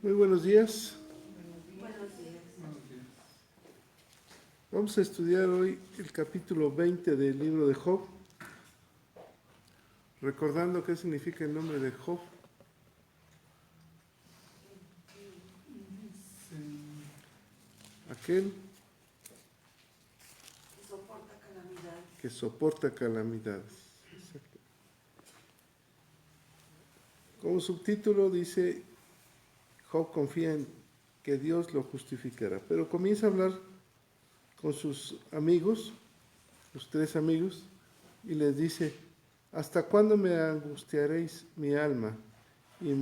Muy buenos días. Buenos días. Vamos a estudiar hoy el capítulo 20 del libro de Job, recordando qué significa el nombre de Job. Aquel Soporta calamidad. que soporta calamidades. Exacto. Como subtítulo dice, Job confía en que Dios lo justificará, pero comienza a hablar con sus amigos, los tres amigos, y les dice: ¿hasta cuándo me angustiaréis mi alma y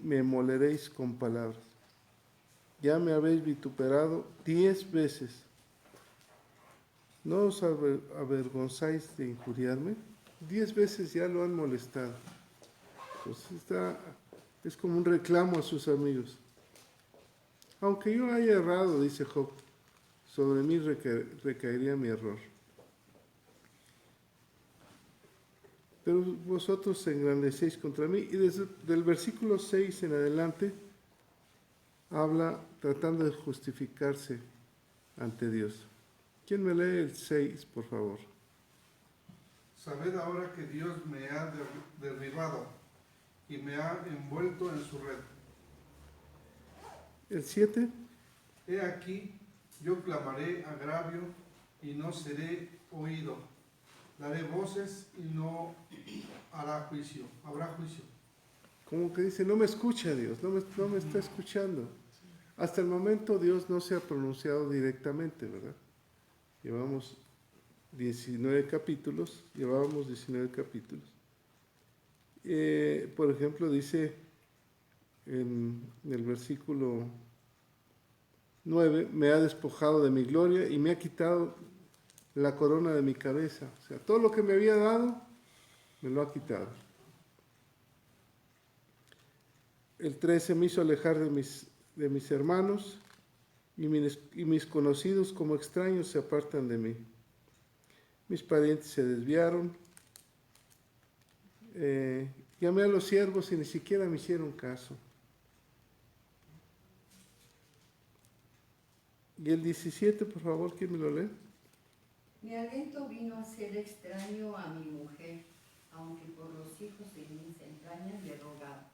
me moleréis con palabras? Ya me habéis vituperado 10 veces. ¿No os avergonzáis de injuriarme? 10 veces ya lo han molestado. Pues es como un reclamo a sus amigos. Aunque yo haya errado, dice Job, sobre mí recaería mi error. Pero vosotros se engrandecéis contra mí. Y desde el versículo 6 en adelante habla tratando de justificarse ante Dios. ¿Quién me lee el 6, por favor? Sabed ahora que Dios me ha derribado y me ha envuelto en su red. El 7. He aquí, yo clamaré agravio y no seré oído. Daré voces y no habrá juicio. Como que dice, no me escucha Dios, no me está escuchando. Hasta el momento Dios no se ha pronunciado directamente, ¿verdad? Llevábamos 19 capítulos. Por ejemplo, dice en el versículo 9, me ha despojado de mi gloria y me ha quitado la corona de mi cabeza. O sea, todo lo que me había dado, me lo ha quitado. El 13, me hizo alejar de mis hermanos y mis conocidos como extraños se apartan de mí. Mis parientes se desviaron. Llamé a los siervos y ni siquiera me hicieron caso. Y el 17, por favor, ¿quién me lo lee? Mi aliento vino a ser extraño a mi mujer, aunque por los hijos de mis entrañas le rogaba.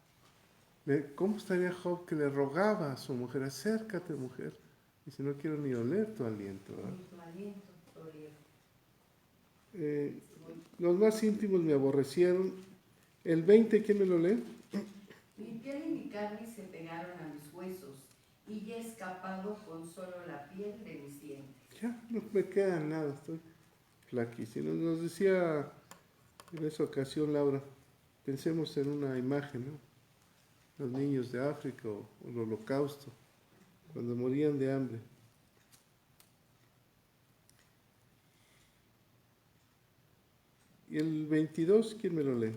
¿Cómo estaría Job que le rogaba a su mujer? Acércate, mujer. Dice, no quiero ni oler tu aliento, ¿verdad? Ni tu aliento, Torero. Los más íntimos me aborrecieron. El 20, ¿quién me lo lee? Mi piel y mi carne se pegaron a mis huesos, y ya he escapado con solo la piel de mis dientes. Ya, no me queda nada, estoy flaquísimo. Nos decía en esa ocasión Laura, pensemos en una imagen, ¿no? Los niños de África o el Holocausto, cuando morían de hambre. Y el 22, ¿quién me lo lee?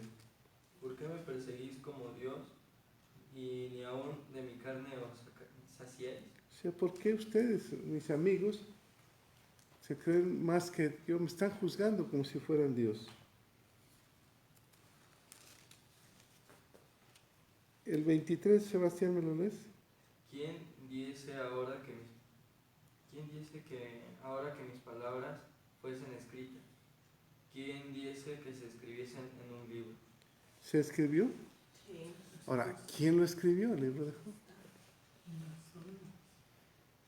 ¿Por qué me perseguís como Dios y ni aún de mi carne os saciáis? O sea, ¿por qué ustedes, mis amigos, se creen más que yo? Me están juzgando como si fueran Dios. El 23, Sebastián, ¿me lo lees? ¿Quién diese que ahora que mis palabras fuesen escritas? ¿Quién diese que se escribiesen en un libro? ¿Se escribió? Sí. Ahora, ¿quién lo escribió, el libro de Job?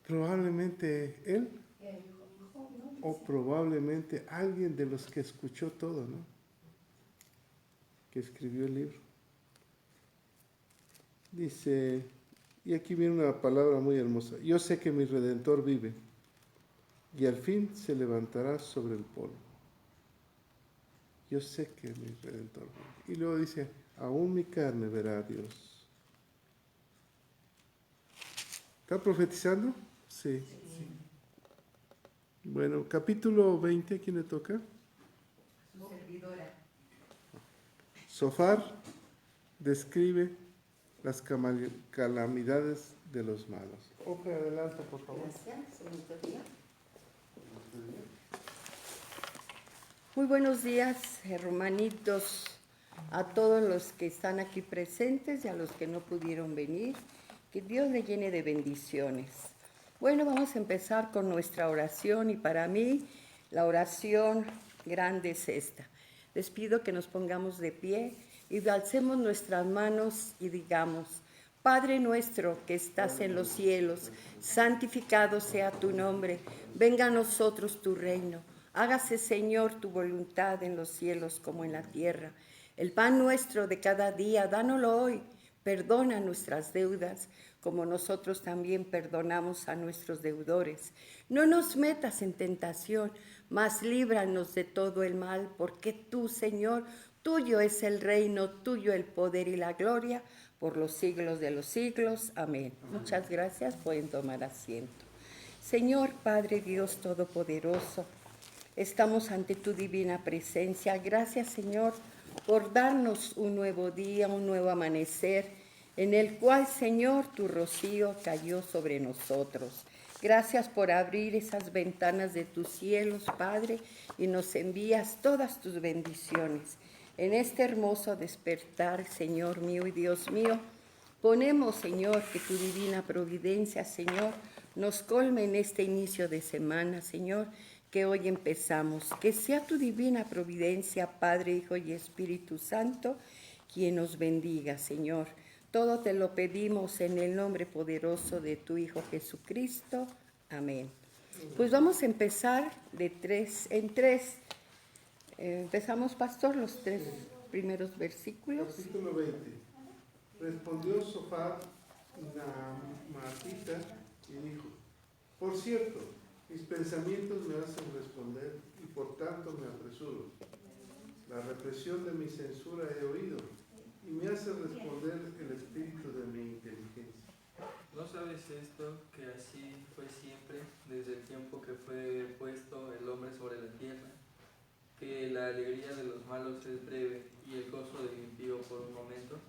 Probablemente él, ¿No? o probablemente alguien de los que escuchó todo, ¿no? Que escribió el libro. Dice, y aquí viene una palabra muy hermosa: yo sé que mi Redentor vive y al fin se levantará sobre el polvo. Yo sé que mi Redentor vive. Y luego dice, aún mi carne verá a Dios. ¿Está profetizando? Sí. Sí. Bueno, capítulo 20, ¿a quién le toca? Su servidora. Sofar describe las calamidades de los malos. Ojo, adelante, por favor. Gracias, señorita Tía. Muy buenos días, hermanitos, a todos los que están aquí presentes y a los que no pudieron venir. Que Dios le llene de bendiciones. Bueno, vamos a empezar con nuestra oración y para mí la oración grande es esta. Les pido que nos pongamos de pie y alcemos nuestras manos y digamos: Padre nuestro que estás en los cielos, santificado sea tu nombre, venga a nosotros tu reino. Hágase, Señor, tu voluntad en los cielos como en la tierra. El pan nuestro de cada día, dánoslo hoy. Perdona nuestras deudas, como nosotros también perdonamos a nuestros deudores. No nos metas en tentación, mas líbranos de todo el mal, porque tú, Señor, tuyo es el reino, tuyo el poder y la gloria, por los siglos de los siglos. Amén. Muchas gracias, pueden tomar asiento. Señor Padre Dios Todopoderoso, estamos ante tu divina presencia. Gracias, Señor, por darnos un nuevo día, un nuevo amanecer, en el cual, Señor, tu rocío cayó sobre nosotros. Gracias por abrir esas ventanas de tus cielos, Padre, y nos envías todas tus bendiciones. En este hermoso despertar, Señor mío y Dios mío, ponemos, Señor, que tu divina providencia, Señor, nos colme en este inicio de semana, Señor, que hoy empezamos. Que sea tu divina providencia, Padre, Hijo y Espíritu Santo, quien nos bendiga, Señor. Todo te lo pedimos en el nombre poderoso de tu Hijo Jesucristo. Amén. Pues vamos a empezar de tres en tres. Empezamos, pastor, los tres primeros versículos. Versículo 20. Respondió Sofat Naamatita y dijo: Por cierto, mis pensamientos me hacen responder y por tanto me apresuro. La represión de mi censura he oído y me hace responder el espíritu de mi inteligencia. ¿No sabes esto, que así fue siempre, desde el tiempo que fue puesto el hombre sobre la tierra? Que la alegría de los malos es breve y el gozo del impío por un momento,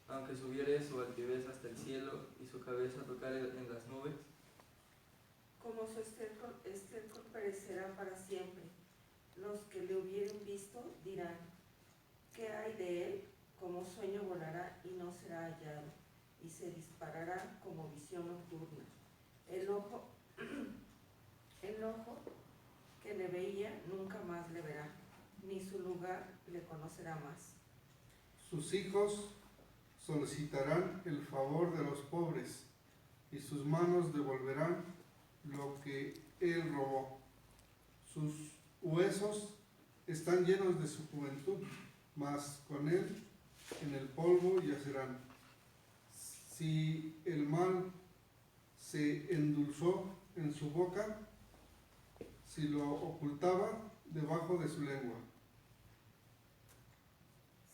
aunque subiere su altivez hasta el cielo y su cabeza tocare en las nubes. Como su estiércol perecerá para siempre. Los que le hubieren visto dirán: ¿qué hay de él? Como sueño volará y no será hallado, y se disparará como visión nocturna. El ojo que le veía nunca más le verá, ni su lugar le conocerá más. Sus hijos solicitarán el favor de los pobres, y sus manos devolverán lo que él robó. Sus huesos están llenos de su juventud, mas con él en el polvo yacerán. Si el mal se endulzó en su boca, si lo ocultaba debajo de su lengua.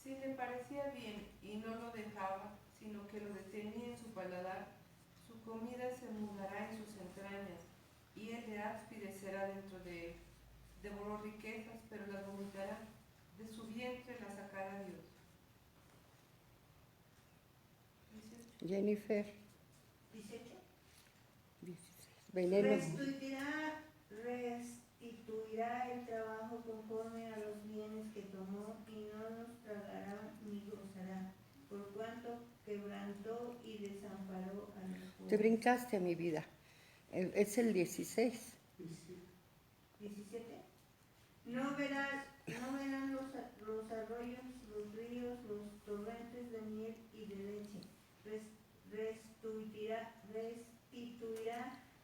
Si le parecía bien y no lo dejaba, sino que lo detenía en su paladar, su comida se mudará en sus entrañas, y el de aspidecerá dentro de él. Devoró riquezas, pero las vomitará, de su vientre las sacará Dios. Jennifer, 18. 16. Veneno. Restituirá el trabajo conforme a los bienes que tomó y no los tragará ni gozará, por cuanto quebrantó y desamparó a los pobres. Te brincaste a mi vida. Es el 16. 17. No verán los arroyos, los ríos, los torrentes de miel y de leche. Restituirá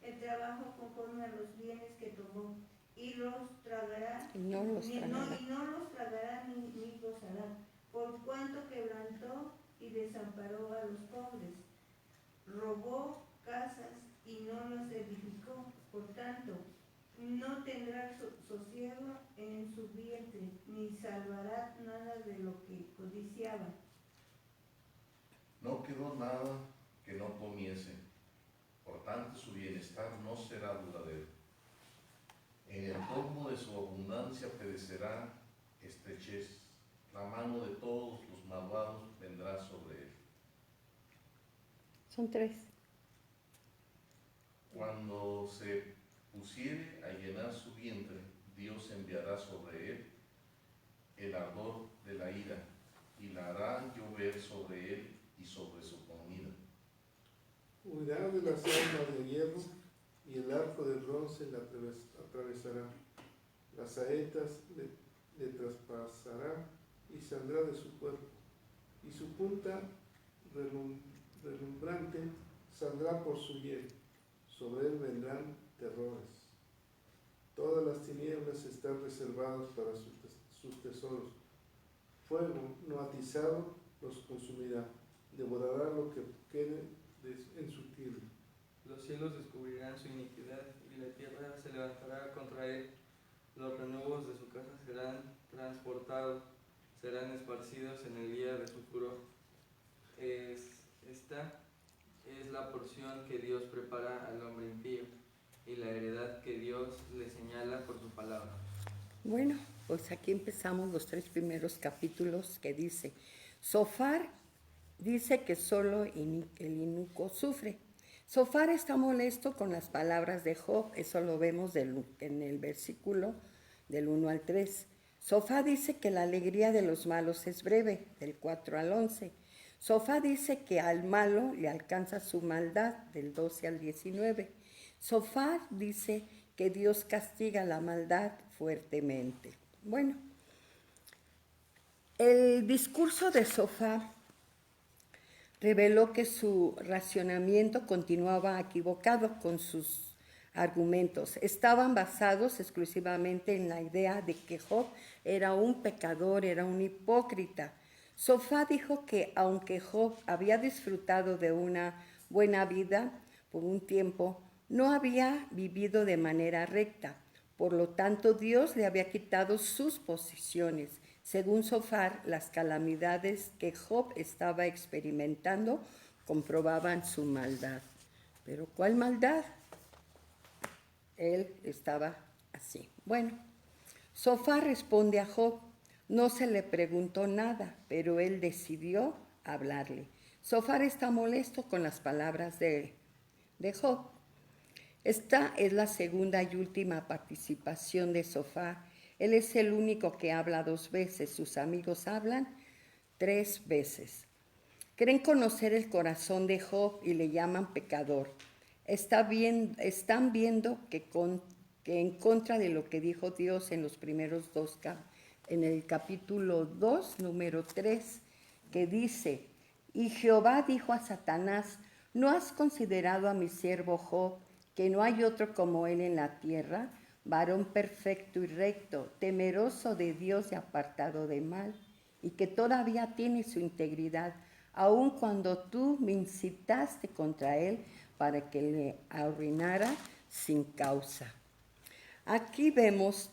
el trabajo conforme a los bienes que tomó y los tragará Y no los tragará. ni gozará, por cuanto quebrantó y desamparó a los pobres. Robó casas y no las edificó, por tanto no tendrá sosiego en su vientre, ni salvará nada de lo que codiciaba. No quedó nada que no comiese, por tanto su bienestar no será duradero. En el colmo de su abundancia perecerá estrechez, la mano de todos los malvados vendrá sobre él. Son 3. Cuando se pusiere a llenar su vientre, Dios enviará sobre él el ardor de la ira y la hará llover sobre él y sobre su comida. cubrirá de las armas de hierro, y el arco de bronce la atravesará. Las saetas le traspasará y saldrá de su cuerpo, y su punta relumbrante saldrá por su hiel. Sobre él vendrán terrores. Todas las tinieblas están reservadas para sus tesoros. Fuego no atizado los consumirá, devorará lo que quede en su tierra. Los cielos descubrirán su iniquidad y la tierra se levantará contra él. Los renuevos de su casa serán transportados, serán esparcidos en el día de su furor. Esta es la porción que Dios prepara al hombre impío y la heredad que Dios le señala por su palabra. Bueno, pues aquí empezamos los 3 primeros capítulos que dice, Zofar dice que solo el inicuo sufre. Zofar está molesto con las palabras de Job, eso lo vemos en el versículo del 1 al 3. Zofar dice que la alegría de los malos es breve, del 4 al 11. Zofar dice que al malo le alcanza su maldad, del 12 al 19. Zofar dice que Dios castiga la maldad fuertemente. Bueno, el discurso de Zofar reveló que su racionamiento continuaba equivocado con sus argumentos. Estaban basados exclusivamente en la idea de que Job era un pecador, era un hipócrita. Zofar dijo que aunque Job había disfrutado de una buena vida por un tiempo, no había vivido de manera recta. Por lo tanto, Dios le había quitado sus posesiones. Según Zofar, las calamidades que Job estaba experimentando comprobaban su maldad. ¿Pero cuál maldad? Él estaba así. Bueno, Zofar responde a Job. No se le preguntó nada, pero él decidió hablarle. Zofar está molesto con las palabras de Job. Esta es la segunda y última participación de Zofar. Él es el único que habla 2 veces. Sus amigos hablan 3 veces. Creen conocer el corazón de Job y le llaman pecador. Están viendo que en contra de lo que dijo Dios en los primeros 2 en el capítulo 2, número 3, que dice, y Jehová dijo a Satanás, ¿no has considerado a mi siervo Job, que no hay otro como él en la tierra, varón perfecto y recto, temeroso de Dios y apartado de mal, y que todavía tiene su integridad, aun cuando tú me incitaste contra él para que le arruinara sin causa? Aquí vemos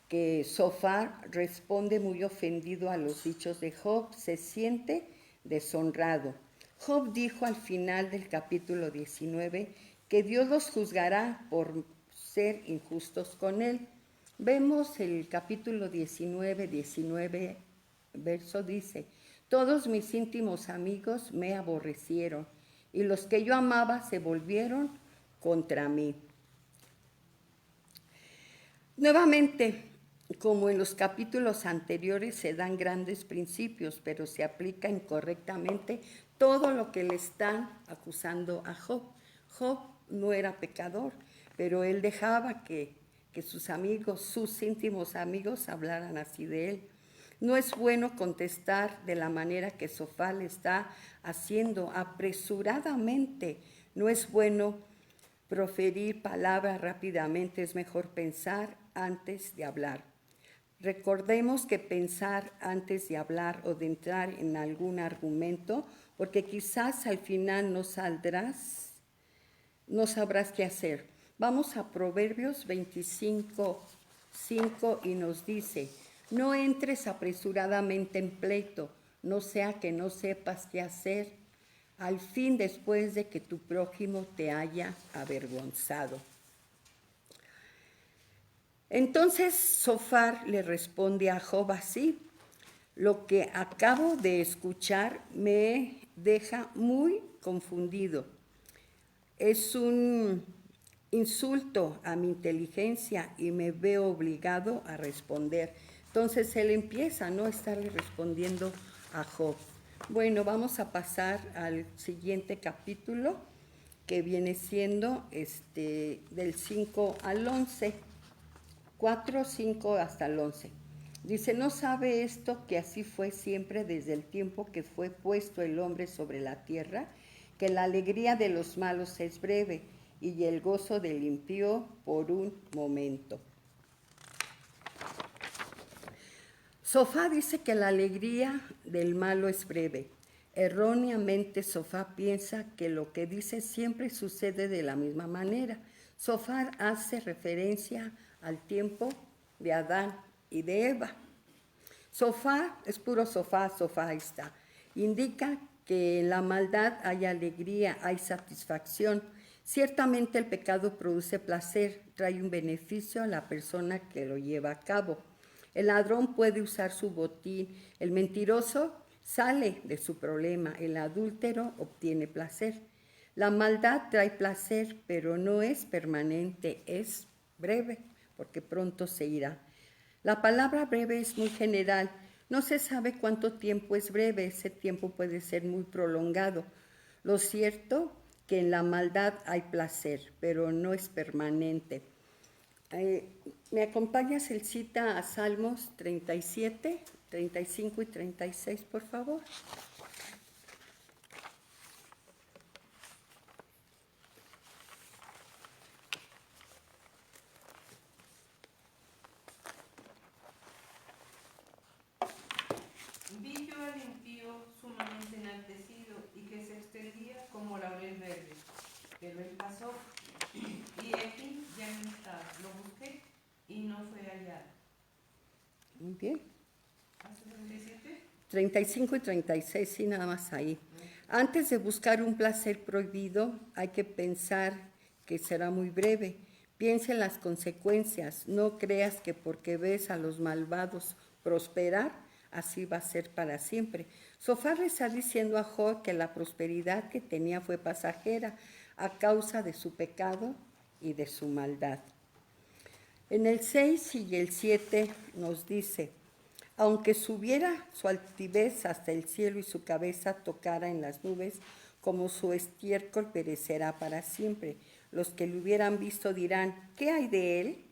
que Zofar responde muy ofendido a los dichos de Job, se siente deshonrado. Job dijo al final del capítulo 19 que Dios los juzgará por ser injustos con él. Vemos el capítulo 19, verso dice, todos mis íntimos amigos me aborrecieron y los que yo amaba se volvieron contra mí. Nuevamente, como en los capítulos anteriores, se dan grandes principios, pero se aplica incorrectamente todo lo que le están acusando a Job. Job no era pecador, pero él dejaba que sus amigos, sus íntimos amigos, hablaran así de él. No es bueno contestar de la manera que Zofar le está haciendo, apresuradamente. No es bueno proferir palabras rápidamente, es mejor pensar antes de hablar. Recordemos que pensar antes de hablar o de entrar en algún argumento, porque quizás al final no sabrás qué hacer. Vamos a Proverbios 25:5 y nos dice, no entres apresuradamente en pleito, no sea que no sepas qué hacer, al fin después de que tu prójimo te haya avergonzado. Entonces Zofar le responde a Job así, lo que acabo de escuchar me deja muy confundido. Es un insulto a mi inteligencia y me veo obligado a responder. Entonces él empieza a no estarle respondiendo a Job. Bueno, vamos a pasar al siguiente capítulo, que viene siendo del 5 al 11, 4, 5 hasta el 11. Dice, ¿no sabe esto que así fue siempre desde el tiempo que fue puesto el hombre sobre la tierra? Que la alegría de los malos es breve y el gozo del impío por un momento. Sofá dice que la alegría del malo es breve. Erróneamente, Sofá piensa que lo que dice siempre sucede de la misma manera. Sofá hace referencia al tiempo de Adán y de Eva. Sofá es puro sofá, sofá está. Indica que en la maldad hay alegría, hay satisfacción. Ciertamente el pecado produce placer, trae un beneficio a la persona que lo lleva a cabo. El ladrón puede usar su botín, el mentiroso sale de su problema, el adúltero obtiene placer. La maldad trae placer, pero no es permanente, es breve, porque pronto se irá. La palabra breve es muy general, no se sabe cuánto tiempo es breve, ese tiempo puede ser muy prolongado. Lo cierto que en la maldad hay placer, pero no es permanente. ¿Me acompañas el cita a Salmos 37, 35 y 36, por favor? Vi yo al impío sumamente enaltecido y que se extendía como laurel verde. Pero él pasó, y aquí ya no está. Lo busqué y no fue hallado. Muy bien. ¿Hasta 37? 35 y 36, sí, nada más ahí. Antes de buscar un placer prohibido, hay que pensar que será muy breve. Piensa en las consecuencias. No creas que porque ves a los malvados prosperar, así va a ser para siempre. Sofá le está diciendo a Job que la prosperidad que tenía fue pasajera a causa de su pecado y de su maldad. En el 6 y el 7 nos dice, aunque subiera su altivez hasta el cielo y su cabeza tocara en las nubes, como su estiércol perecerá para siempre. Los que lo hubieran visto dirán, ¿qué hay de él?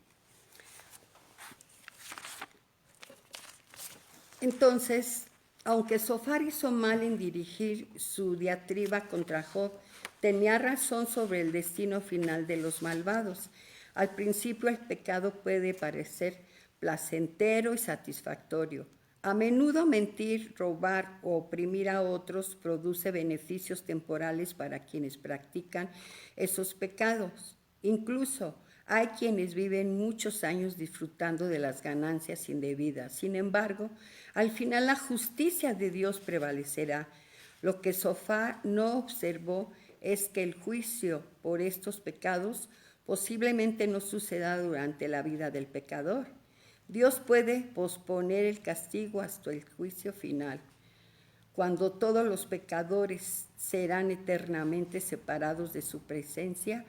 Entonces, aunque Sofar hizo mal en dirigir su diatriba contra Job, tenía razón sobre el destino final de los malvados. Al principio el pecado puede parecer placentero y satisfactorio. A menudo mentir, robar o oprimir a otros produce beneficios temporales para quienes practican esos pecados. Incluso hay quienes viven muchos años disfrutando de las ganancias indebidas. Sin embargo, al final la justicia de Dios prevalecerá. Lo que Sofá no observó es que el juicio por estos pecados posiblemente no suceda durante la vida del pecador. Dios puede posponer el castigo hasta el juicio final, cuando todos los pecadores serán eternamente separados de su presencia.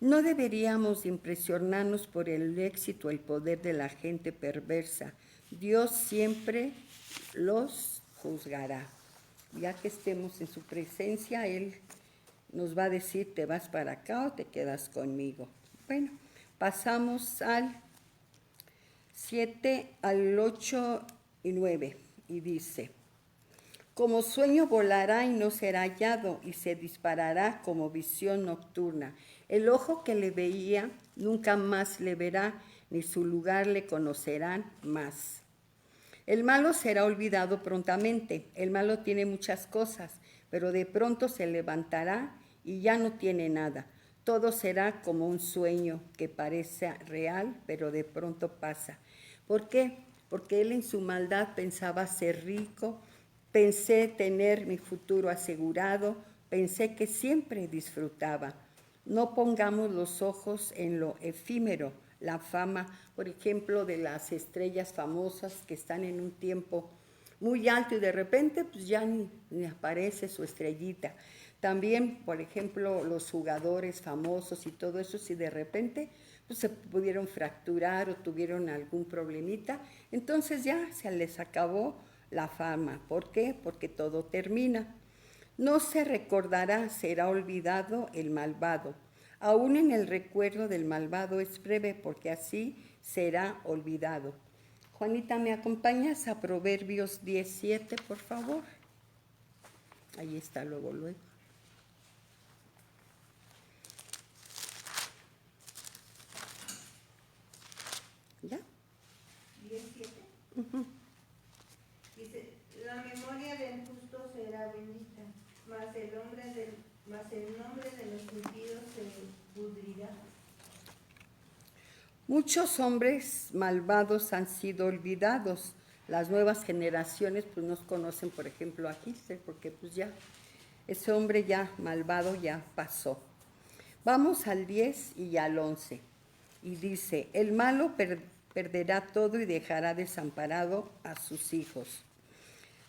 No deberíamos impresionarnos por el éxito o el poder de la gente perversa. Dios siempre los juzgará. Ya que estemos en su presencia, Él nos va a decir, ¿te vas para acá o te quedas conmigo? Bueno, pasamos al 7, al 8 y 9, y dice, como sueño volará y no será hallado, y se disparará como visión nocturna. El ojo que le veía nunca más le verá, ni su lugar le conocerán más. El malo será olvidado prontamente. El malo tiene muchas cosas, pero de pronto se levantará y ya no tiene nada. Todo será como un sueño que parece real, pero de pronto pasa. ¿Por qué? Porque él en su maldad pensaba ser rico, pensé tener mi futuro asegurado, pensé que siempre disfrutaba. No pongamos los ojos en lo efímero, la fama, por ejemplo, de las estrellas famosas que están en un tiempo muy alto y de repente pues ya ni aparece su estrellita. También, por ejemplo, los jugadores famosos y todo eso, si de repente pues, se pudieron fracturar o tuvieron algún problemita, entonces ya se les acabó la fama. ¿Por qué? Porque todo termina. No se recordará, será olvidado el malvado. Aún en el recuerdo del malvado es breve, porque así será olvidado. Juanita, ¿me acompañas a Proverbios 17, por favor? Ahí está, luego. ¿Ya? 17. Dice, la memoria del justo será bendita, mas el nombre de los impíos se pudrirá. Muchos hombres malvados han sido olvidados. Las nuevas generaciones pues nos conocen, por ejemplo, a Hitler, porque pues ya, ese hombre ya malvado ya pasó. Vamos al 10 y al 11. Y dice, el malo perderá todo y dejará desamparado a sus hijos.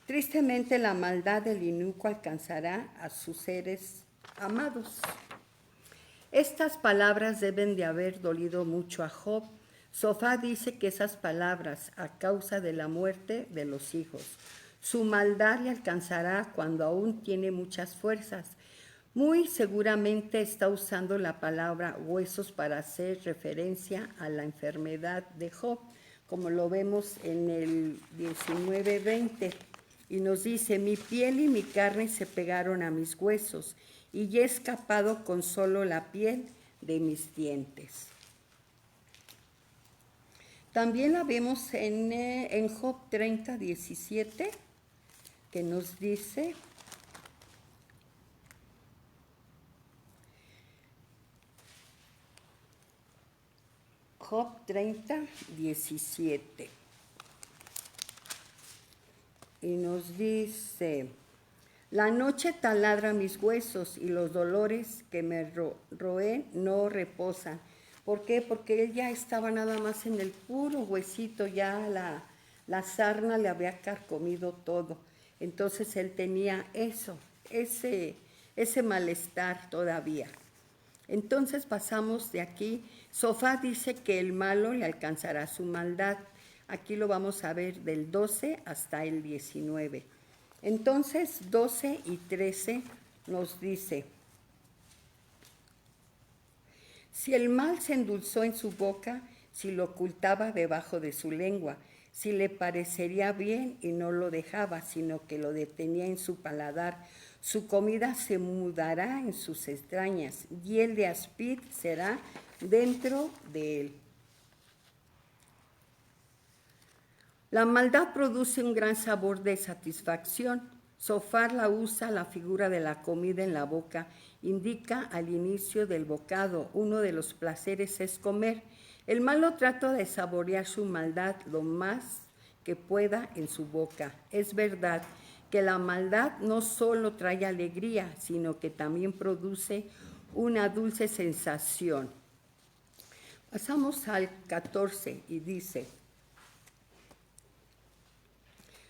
Tristemente la maldad del inicuo alcanzará a sus seres amados. Estas palabras deben de haber dolido mucho a Job. Sofá dice que esas palabras, a causa de la muerte de los hijos, su maldad le alcanzará cuando aún tiene muchas fuerzas. Muy seguramente está usando la palabra huesos para hacer referencia a la enfermedad de Job, como lo vemos en el 19:20. Y nos dice, mi piel y mi carne se pegaron a mis huesos, y he escapado con solo la piel de mis dientes. También la vemos en Job 30:17, que nos dice, Job 30:17, y nos dice, la noche taladra mis huesos y los dolores que me roen no reposan. ¿Por qué? Porque él ya estaba nada más en el puro huesito, ya la sarna le había carcomido todo. Entonces él tenía ese malestar todavía. Entonces pasamos de aquí. Sofá dice que el malo le alcanzará su maldad. Aquí lo vamos a ver del 12 hasta el 19. Entonces 12 y 13 nos dice, si el mal se endulzó en su boca, si lo ocultaba debajo de su lengua, si le parecería bien y no lo dejaba, sino que lo detenía en su paladar, su comida se mudará en sus entrañas, y el de áspid será dentro de él. La maldad produce un gran sabor de satisfacción. Sofar la usa la figura de la comida en la boca, indica al inicio del bocado. Uno de los placeres es comer. El malo trata de saborear su maldad lo más que pueda en su boca. Es verdad que la maldad no solo trae alegría, sino que también produce una dulce sensación. Pasamos al 14 y dice,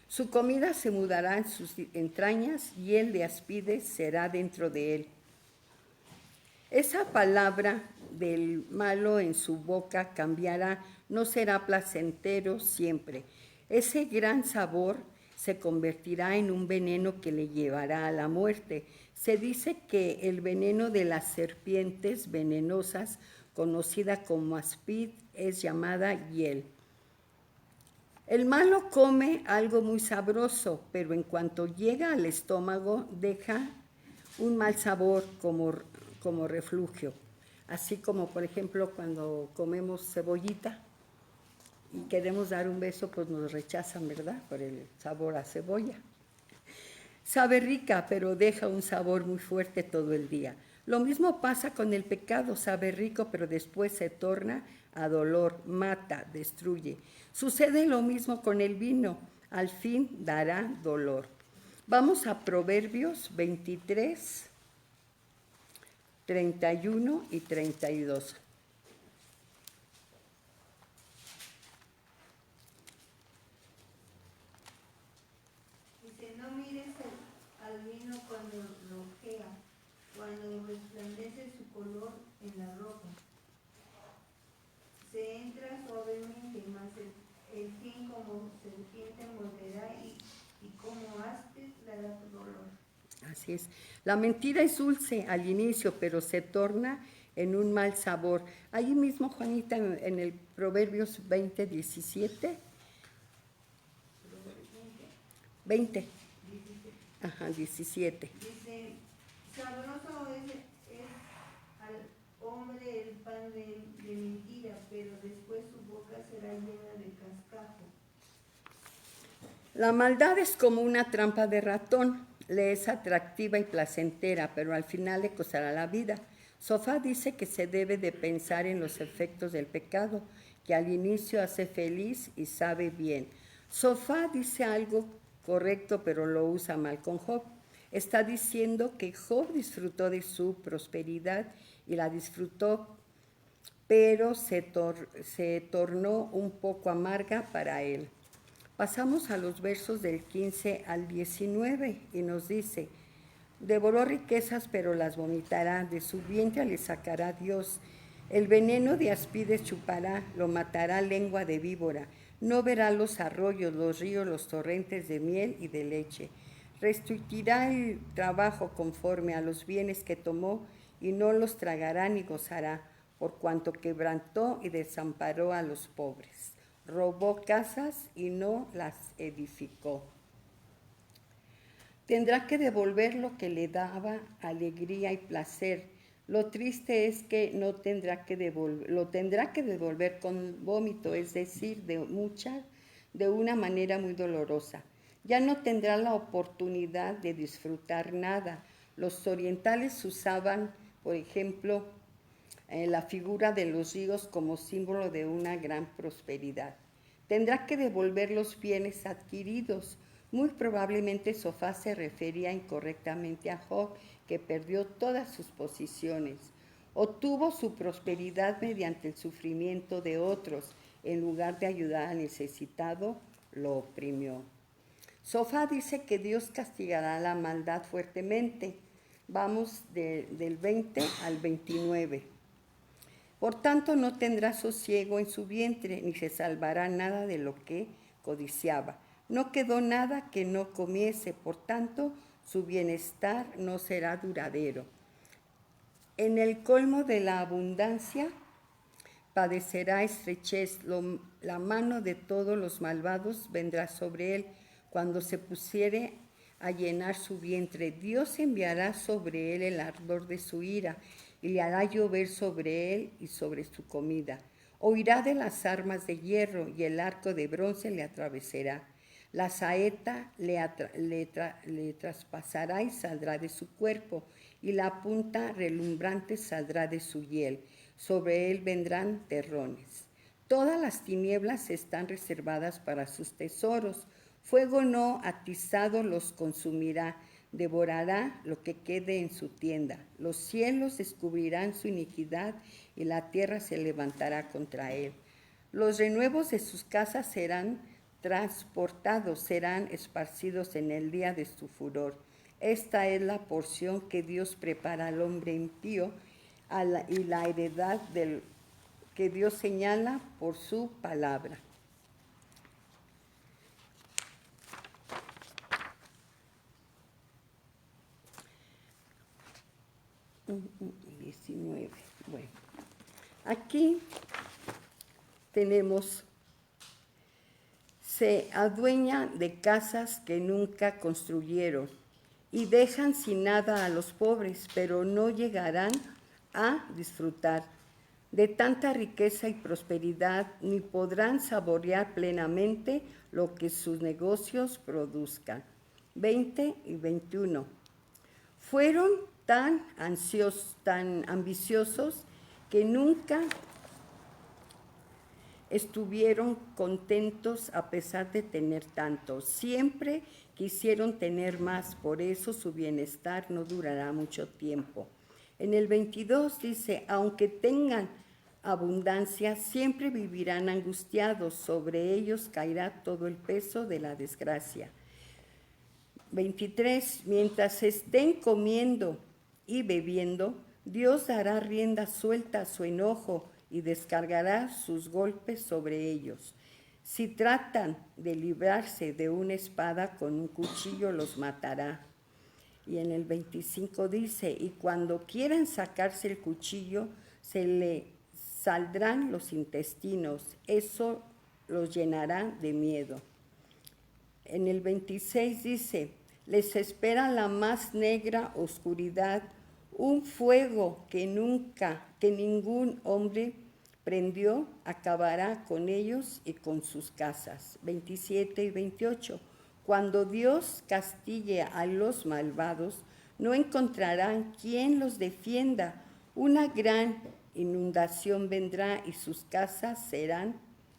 su comida se mudará en sus entrañas y el de áspides será dentro de él. Esa palabra del malo en su boca cambiará, no será placentero siempre. Ese gran sabor se convertirá en un veneno que le llevará a la muerte. Se dice que el veneno de las serpientes venenosas, conocida como áspid, es llamada hiel. El malo come algo muy sabroso, pero en cuanto llega al estómago deja un mal sabor como reflujo. Así como, por ejemplo, cuando comemos cebollita y queremos dar un beso, pues nos rechazan, ¿verdad? Por el sabor a cebolla. Sabe rica, pero deja un sabor muy fuerte todo el día. Lo mismo pasa con el pecado, sabe rico, pero después se torna a dolor, mata, destruye. Sucede lo mismo con el vino, al fin dará dolor. Vamos a Proverbios 23, 31 y 32. Dice, no mires al vino cuando rojea, cuando resplandece su color en la ropa. Se entra suavemente, mas el fin como serpiente morderá y dará dolor. Así es. La mentira es dulce al inicio, pero se torna en un mal sabor. Ahí mismo, Juanita, en el Proverbios 20, 17. 20. Ajá, 17. Dice, sabroso es al hombre el pan de mentira, pero después su boca será llena de cascajo. La maldad es como una trampa de ratón. Le es atractiva y placentera, pero al final le costará la vida. Sofá dice que se debe de pensar en los efectos del pecado, que al inicio hace feliz y sabe bien. Sofá dice algo correcto, pero lo usa mal con Job. Está diciendo que Job disfrutó de su prosperidad y la disfrutó, pero se tornó un poco amarga para él. Pasamos a los versos del 15 al 19 y nos dice, devoró riquezas pero las vomitará, de su vientre le sacará Dios. El veneno de aspides chupará, lo matará lengua de víbora. No verá los arroyos, los ríos, los torrentes de miel y de leche. Restituirá el trabajo conforme a los bienes que tomó y no los tragará ni gozará, por cuanto quebrantó y desamparó a los pobres. Robó casas y no las edificó. Tendrá que devolver lo que le daba alegría y placer. Lo triste es que lo tendrá que devolver con vómito, es decir, de una manera muy dolorosa. Ya no tendrá la oportunidad de disfrutar nada. Los orientales usaban, por ejemplo, la figura de los ríos como símbolo de una gran prosperidad. Tendrá que devolver los bienes adquiridos. Muy probablemente Sofá se refería incorrectamente a Job, que perdió todas sus posesiones. Obtuvo su prosperidad mediante el sufrimiento de otros. En lugar de ayudar al necesitado, lo oprimió. Sofá dice que Dios castigará la maldad fuertemente. Vamos del 20 al 29. Por tanto, no tendrá sosiego en su vientre, ni se salvará nada de lo que codiciaba. No quedó nada que no comiese, por tanto, su bienestar no será duradero. En el colmo de la abundancia padecerá estrechez, la mano de todos los malvados vendrá sobre él. Cuando se pusiere a llenar su vientre, Dios enviará sobre él el ardor de su ira, y le hará llover sobre él y sobre su comida. Oirá de las armas de hierro, y el arco de bronce le atravesará. La saeta le traspasará y saldrá de su cuerpo, y la punta relumbrante saldrá de su hiel. Sobre él vendrán terrones. Todas las tinieblas están reservadas para sus tesoros. Fuego no atizado los consumirá. Devorará lo que quede en su tienda. Los cielos descubrirán su iniquidad y la tierra se levantará contra él. Los renuevos de sus casas serán transportados, serán esparcidos en el día de su furor. Esta es la porción que Dios prepara al hombre impío y la heredad que Dios señala por su palabra. Bueno, aquí tenemos, se adueñan de casas que nunca construyeron y dejan sin nada a los pobres, pero no llegarán a disfrutar de tanta riqueza y prosperidad, ni podrán saborear plenamente lo que sus negocios produzcan. 20 y 21. Fueron tan ambiciosos que nunca estuvieron contentos a pesar de tener tanto. Siempre quisieron tener más, por eso su bienestar no durará mucho tiempo. En el 22 dice, aunque tengan abundancia, siempre vivirán angustiados, sobre ellos caerá todo el peso de la desgracia. 23, mientras estén comiendo y bebiendo, Dios dará rienda suelta a su enojo y descargará sus golpes sobre ellos. Si tratan de librarse de una espada, con un cuchillo los matará. Y en el 25 dice, y cuando quieran sacarse el cuchillo, se le saldrán los intestinos, eso los llenará de miedo. En el 26 dice, les espera la más negra oscuridad, un fuego que ningún hombre prendió, acabará con ellos y con sus casas. 27 y 28. Cuando Dios castigue a los malvados, no encontrarán quien los defienda. Una gran inundación vendrá y sus casas serán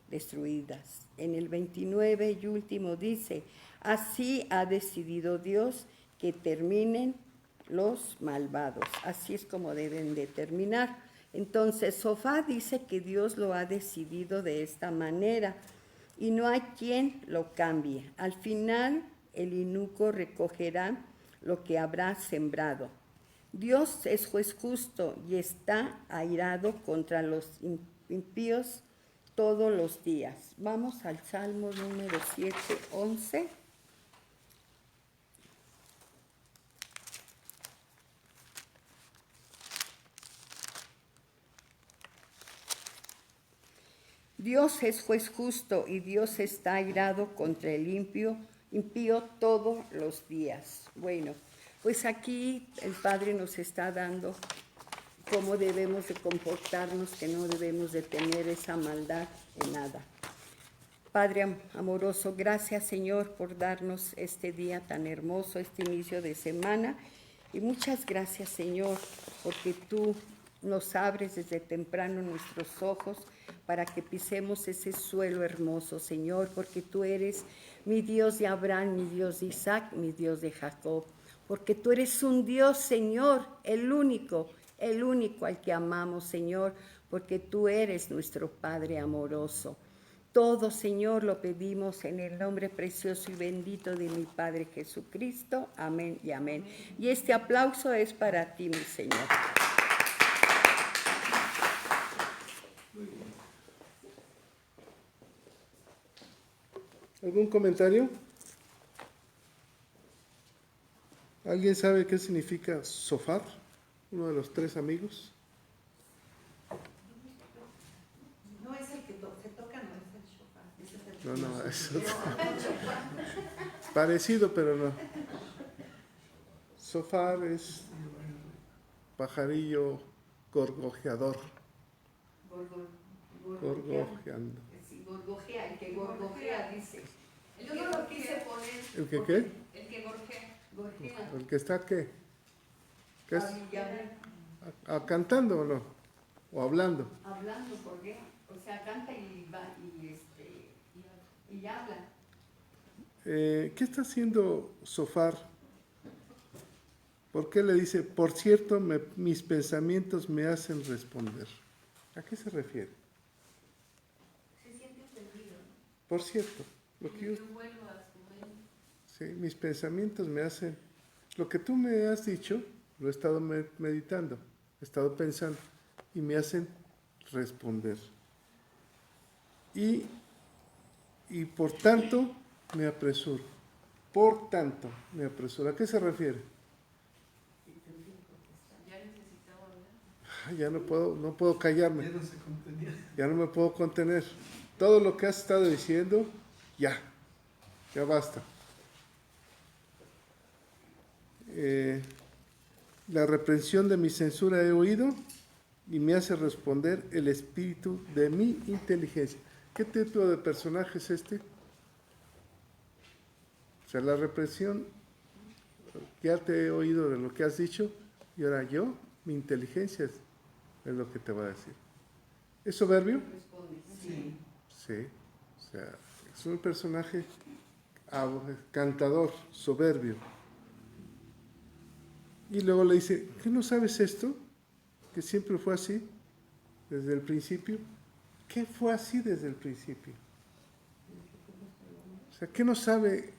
destruidas. En el 29 y último dice, así ha decidido Dios que terminen los malvados. Así es como deben de terminar. Entonces, Sofá dice que Dios lo ha decidido de esta manera y no hay quien lo cambie. Al final, el eunuco recogerá lo que habrá sembrado. Dios es juez justo y está airado contra los impíos todos los días. Vamos al Salmo número 7:11. Dios es juez justo y Dios está airado contra el impío todos los días. Bueno, pues aquí el Padre nos está dando cómo debemos de comportarnos, que no debemos de tener esa maldad en nada. Padre amoroso, gracias Señor por darnos este día tan hermoso, este inicio de semana. Y muchas gracias Señor, porque tú nos abres desde temprano nuestros ojos para que pisemos ese suelo hermoso, Señor, porque tú eres mi Dios de Abraham, mi Dios de Isaac, mi Dios de Jacob, porque tú eres un Dios, Señor, el único al que amamos, Señor, porque tú eres nuestro Padre amoroso. Todo, Señor, lo pedimos en el nombre precioso y bendito de mi Padre Jesucristo. Amén y amén. Y este aplauso es para ti, mi Señor. ¿Algún comentario? ¿Alguien sabe qué significa Sofar? Uno de los tres amigos. No es el que se toca, no es el shofar. Ese es el No, es otro. Parecido, pero no. Sofar es pajarillo gorgojeador. Gorgojeando. Sí, gorgojea, el que gorgojea, dice. Yo no lo quise poner. ¿El que qué? El que gorgea. ¿El que está qué? ¿Qué es? Hablando, ¿Cantando o no? ¿O hablando? gorgea. O sea, canta y va y habla. ¿Qué está haciendo Sofar? ¿Por qué le dice, por cierto, mis pensamientos me hacen responder? ¿A qué se refiere? Se siente ofendido. Por cierto, lo que yo, sí, mis pensamientos me hacen, lo que tú me has dicho, lo he estado meditando, he estado pensando y me hacen responder. Y por tanto me apresuro. Por tanto me apresuro. ¿A qué se refiere? Ya necesitaba hablar. Ya no puedo callarme. Ya no se contenía. Ya no me puedo contener. Todo lo que has estado diciendo, ya basta. La reprensión de mi censura he oído y me hace responder el espíritu de mi inteligencia. ¿Qué tipo de personaje es este? O sea, la represión, ya te he oído de lo que has dicho y ahora mi inteligencia es lo que te va a decir. ¿Es soberbio? Sí. Sí, o sea, es un personaje cantador, soberbio. Y luego le dice, ¿qué no sabes esto? Que siempre fue así, desde el principio. ¿Qué fue así desde el principio? O sea, ¿qué no sabe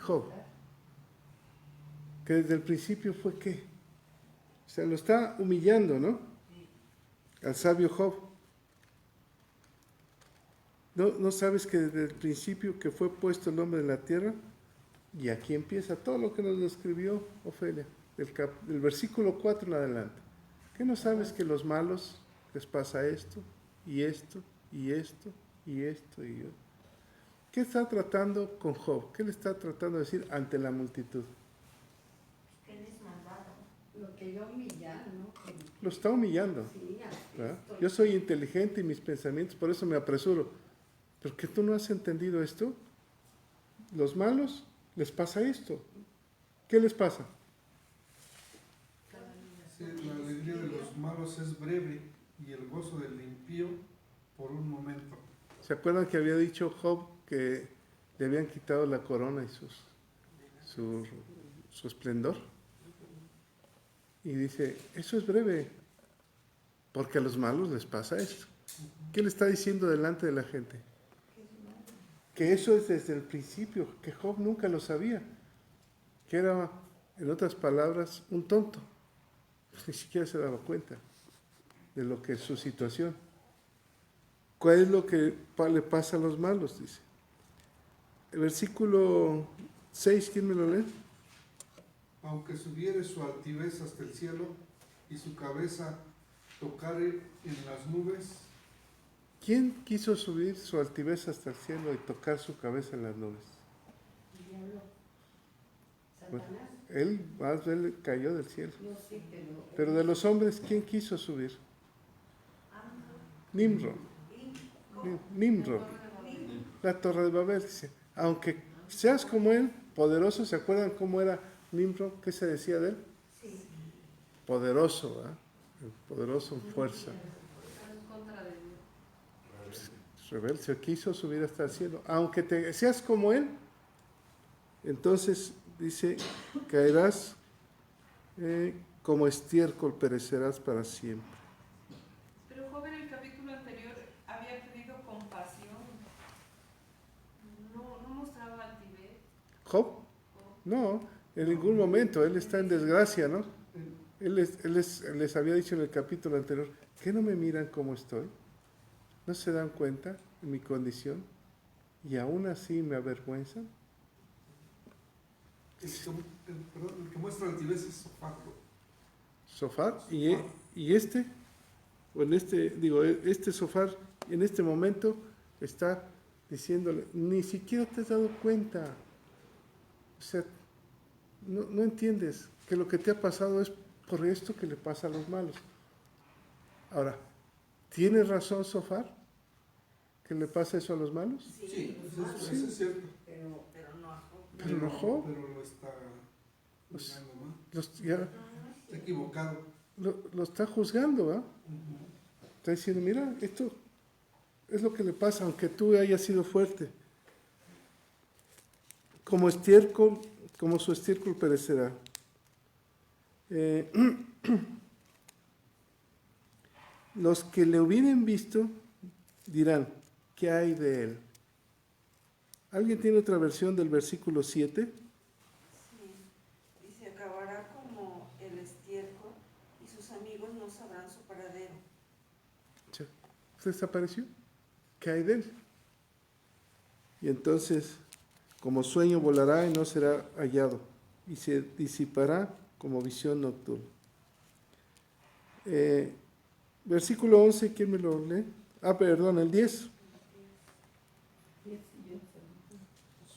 Job? Que desde el principio fue qué. O sea, lo está humillando, ¿no? Al sabio Job. ¿No sabes que desde el principio que fue puesto el hombre en la tierra? Y aquí empieza todo lo que nos describió Ofelia, del versículo 4 en adelante. ¿Qué no sabes que los malos les pasa esto, y esto, y esto, y esto, y esto? ¿Qué está tratando con Job? ¿Qué le está tratando de decir ante la multitud? Que él es malvado. Lo que yo humillar, ¿no? Lo está humillando. Sí, ¿Verdad? Yo soy inteligente y mis pensamientos, por eso me apresuro. ¿Pero que tú no has entendido esto? Los malos les pasa esto. ¿Qué les pasa? Sí, la alegría de los malos es breve y el gozo del impío por un momento. ¿Se acuerdan que había dicho Job que le habían quitado la corona y su esplendor? Y dice, eso es breve, porque a los malos les pasa esto. ¿Qué le está diciendo delante de la gente? Que eso es desde el principio, que Job nunca lo sabía, que era, en otras palabras, un tonto. Ni siquiera se daba cuenta de lo que es su situación. ¿Cuál es lo que le pasa a los malos? Dice. El versículo 6, ¿quién me lo lee? Aunque subiere su altivez hasta el cielo y su cabeza tocare en las nubes, ¿Quién quiso subir su altivez hasta el cielo y tocar su cabeza en las nubes? Bueno, él más bien cayó del cielo. Pero de los hombres, ¿quién quiso subir? Nimrod. Nimrod. La torre de Babel, dice. Aunque seas como él, poderoso, ¿se acuerdan cómo era Nimrod? ¿Qué se decía de él? Sí. Poderoso, ¿verdad? Poderoso en fuerza. Rebelde, se quiso subir hasta el cielo. Aunque seas como él, entonces dice, caerás como estiércol, perecerás para siempre. Pero Job en el capítulo anterior había pedido compasión. No mostraba altivez. ¿Job? No, en ningún momento. Él está en desgracia, ¿no? Él les había dicho en el capítulo anterior, ¿qué no me miran cómo estoy? ¿No se dan cuenta de mi condición? ¿Y aún así me avergüenzan? el que muestra altivez es Sofar. Sofar y este Sofar en este momento está diciéndole, ni siquiera te has dado cuenta, o sea, no entiendes que lo que te ha pasado es por esto que le pasa a los malos. Ahora, ¿tiene razón Sofar que le pasa eso a los malos? Sí, eso es cierto. Pero no a Job. Pero no Job. Pero lo está juzgando mal. Está equivocado. Lo está juzgando, ¿verdad? Está diciendo, mira, esto es lo que le pasa, aunque tú hayas sido fuerte. Como su estiércol perecerá. Los que le hubieran visto dirán, ¿qué hay de él? ¿Alguien tiene otra versión del versículo 7? Sí, dice, acabará como el estiércol y sus amigos no sabrán su paradero. ¿Se desapareció? ¿Qué hay de él? Y entonces, como sueño volará y no será hallado, y se disipará como visión nocturna. Versículo 11, ¿quién me lo lee? Perdón, el 10.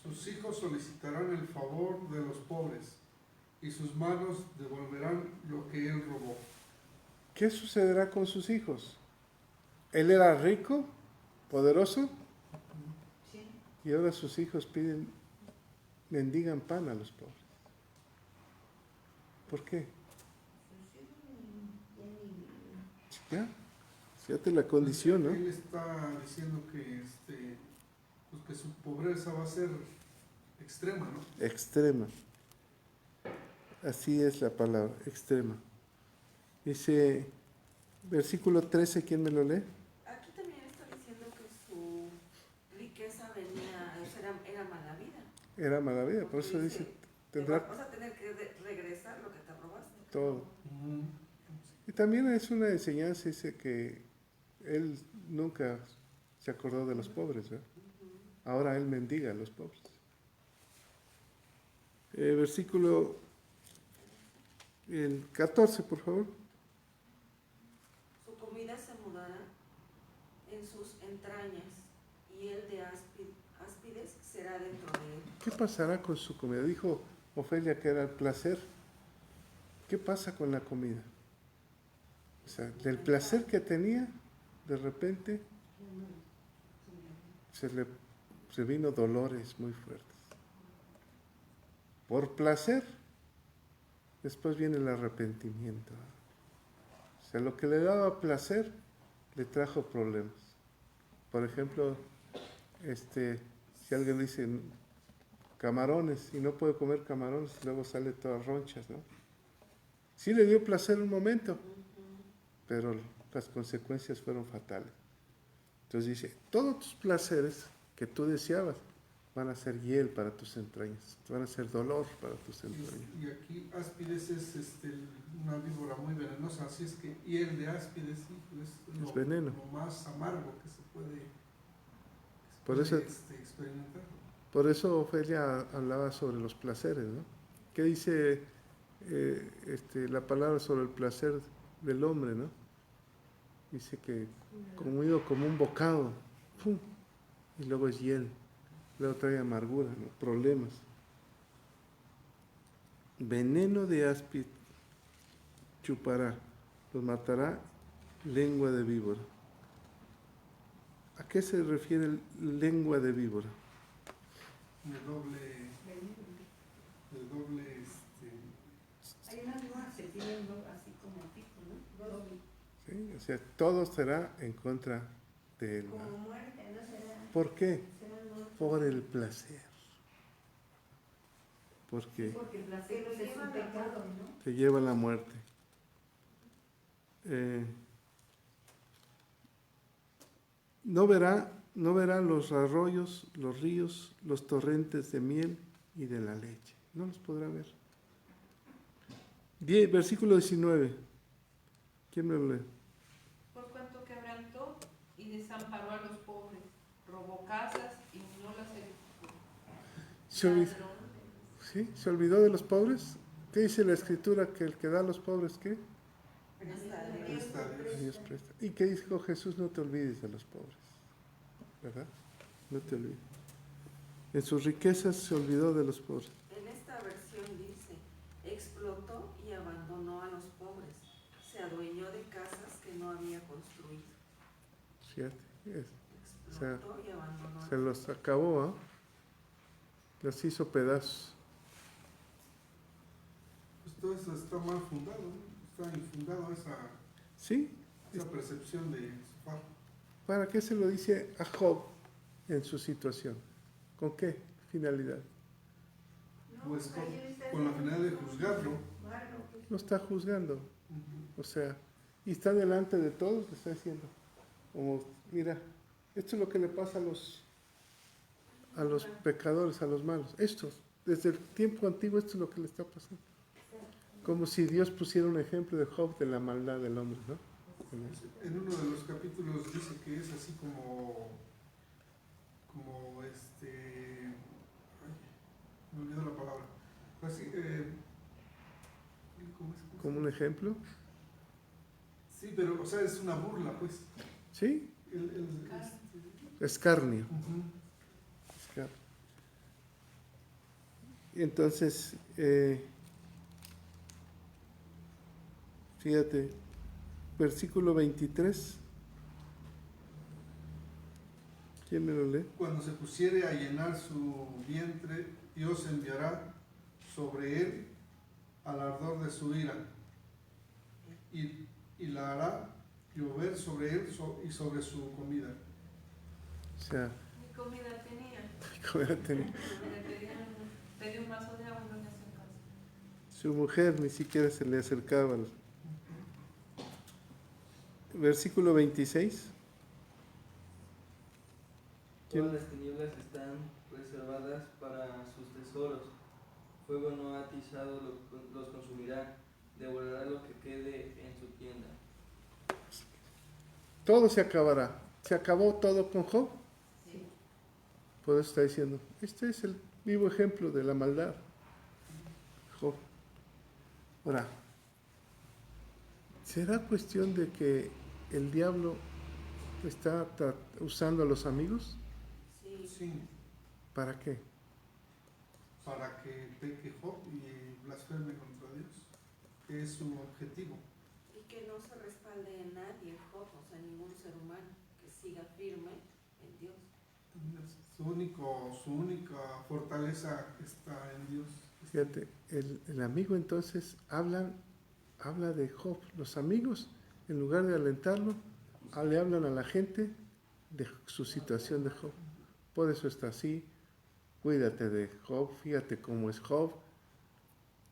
Sus hijos solicitarán el favor de los pobres y sus manos devolverán lo que él robó. ¿Qué sucederá con sus hijos? Él era rico, poderoso, y ahora sus hijos mendigan pan a los pobres. ¿Por qué? Ya te la condición, ¿no? Él está diciendo que, pues que su pobreza va a ser extrema, ¿no? Extrema. Así es la palabra, extrema. Dice, versículo 13, ¿quién me lo lee? Aquí también está diciendo que su riqueza era mala vida. Era mala vida, por eso dice, tendrá Vas a tener que regresar lo que te robaste. todo. Y también es una enseñanza, dice que él nunca Se acordó de los pobres, ¿verdad? Ahora Él mendiga a los pobres. Versículo el 14, por favor. Su comida se mudará en sus entrañas, y el de áspides será dentro de él. ¿Qué pasará con su comida? Dijo Ofelia que era el placer. ¿Qué pasa con la comida? O sea, del placer que tenía, de repente se vino dolores muy fuertes. Por placer, después viene el arrepentimiento. O sea, lo que le daba placer le trajo problemas. Por ejemplo, si alguien dice camarones y no puede comer camarones, luego sale todas ronchas, ¿no? Sí le dio placer un momento, pero las consecuencias fueron fatales. Entonces dice, todos tus placeres que tú deseabas van a ser hiel para tus entrañas, van a ser dolor para tus entrañas. Y aquí áspides es una víbora muy venenosa, así es que hiel de áspides Es veneno. lo más amargo que se puede, Por eso, experimentar. por eso Ofelia hablaba sobre los placeres, ¿no? ¿Qué dice la palabra sobre el placer del hombre, ¿no? Dice que comido como un bocado, ¡pum! Y luego es hiel, luego trae amargura, ¿no? Problemas. Veneno de áspid chupará, los matará lengua de víbora. ¿A qué se refiere lengua de víbora? De doble Hay unas víboras que tienen así como pico, ¿no? Doble. ¿Sí? O sea, todo será en contra de él. Como muerte, ¿no será? ¿Por qué? Será muerte. Por el placer. Porque Porque el placer pues, es un pecado, ¿no? te lleva a la muerte. No verá los arroyos, los ríos, los torrentes de miel y de la leche. No los podrá ver. Versículo 19. ¿Quién me lo lee? Por cuanto quebrantó y desamparó a los pobres, robó casas y no las edificó. ¿Sí? ¿Se olvidó de los pobres? ¿Qué dice la Escritura? Que el que da a los pobres, ¿qué? Presta a Dios. Dios presta. ¿Y qué dijo Jesús? No te olvides de los pobres. ¿Verdad? No te olvides. En sus riquezas se olvidó de los pobres. En esta versión dice, explotó y abandonó a los pobres, se adueñó de casas que no había construido. Fíjate, Explotó y abandonó a se los los acabó, ¿ah? Los hizo pedazos. Pues todo eso está mal fundado, ¿no? Está infundado ¿Sí? esa percepción de su falta. ¿Para qué se lo dice a Job en su situación? ¿Con qué finalidad? Pues con la finalidad de juzgarlo. Lo está juzgando. Ujú. O sea, y está delante de todos, le está diciendo, como, mira, esto es lo que le pasa a los pecadores, a los malos. Estos, desde el tiempo antiguo, esto es lo que le está pasando. Como si Dios pusiera un ejemplo de Job de la maldad del hombre, ¿no? En uno de los capítulos dice que es así como ay, me olvidó la palabra. Así, ¿cómo es? Como un ejemplo. Sí, pero, o sea, es una burla, pues. ¿Sí? El- Escarnio. Ujú. Escarnio. Y entonces, fíjate, versículo 23. ¿Quién me lo lee? Cuando se pusiere a llenar su vientre, Dios enviará sobre él al ardor de su ira y la hará llover sobre él y sobre su comida. O sea, Mi comida tenía. ¿cómo era tenía? Pedí un vaso de agua y no me hacen caso. Su mujer ni siquiera se le acercaba. Versículo 26. Todas las tinieblas están reservadas para sus tesoros. Fuego no atizado los consumirá, devorará lo que quede en su tienda. Todo se acabará. ¿Se acabó todo con Job? Por eso está diciendo, este es el vivo ejemplo de la maldad. Job. Ahora, ¿será cuestión de que el diablo está usando a los amigos? Sí, Sí, ¿Para qué? para que peque Job y blasfeme contra Dios, que es su objetivo. y que no se respalde en nadie, Job, o sea, ningún ser humano, que siga firme en Dios. Su única fortaleza está en Dios. Fíjate, el amigo entonces habla de Job. Los amigos, en lugar de alentarlo, le hablan a la gente de su situación de Job. Por eso está así, cuídate de Job, fíjate cómo es Job.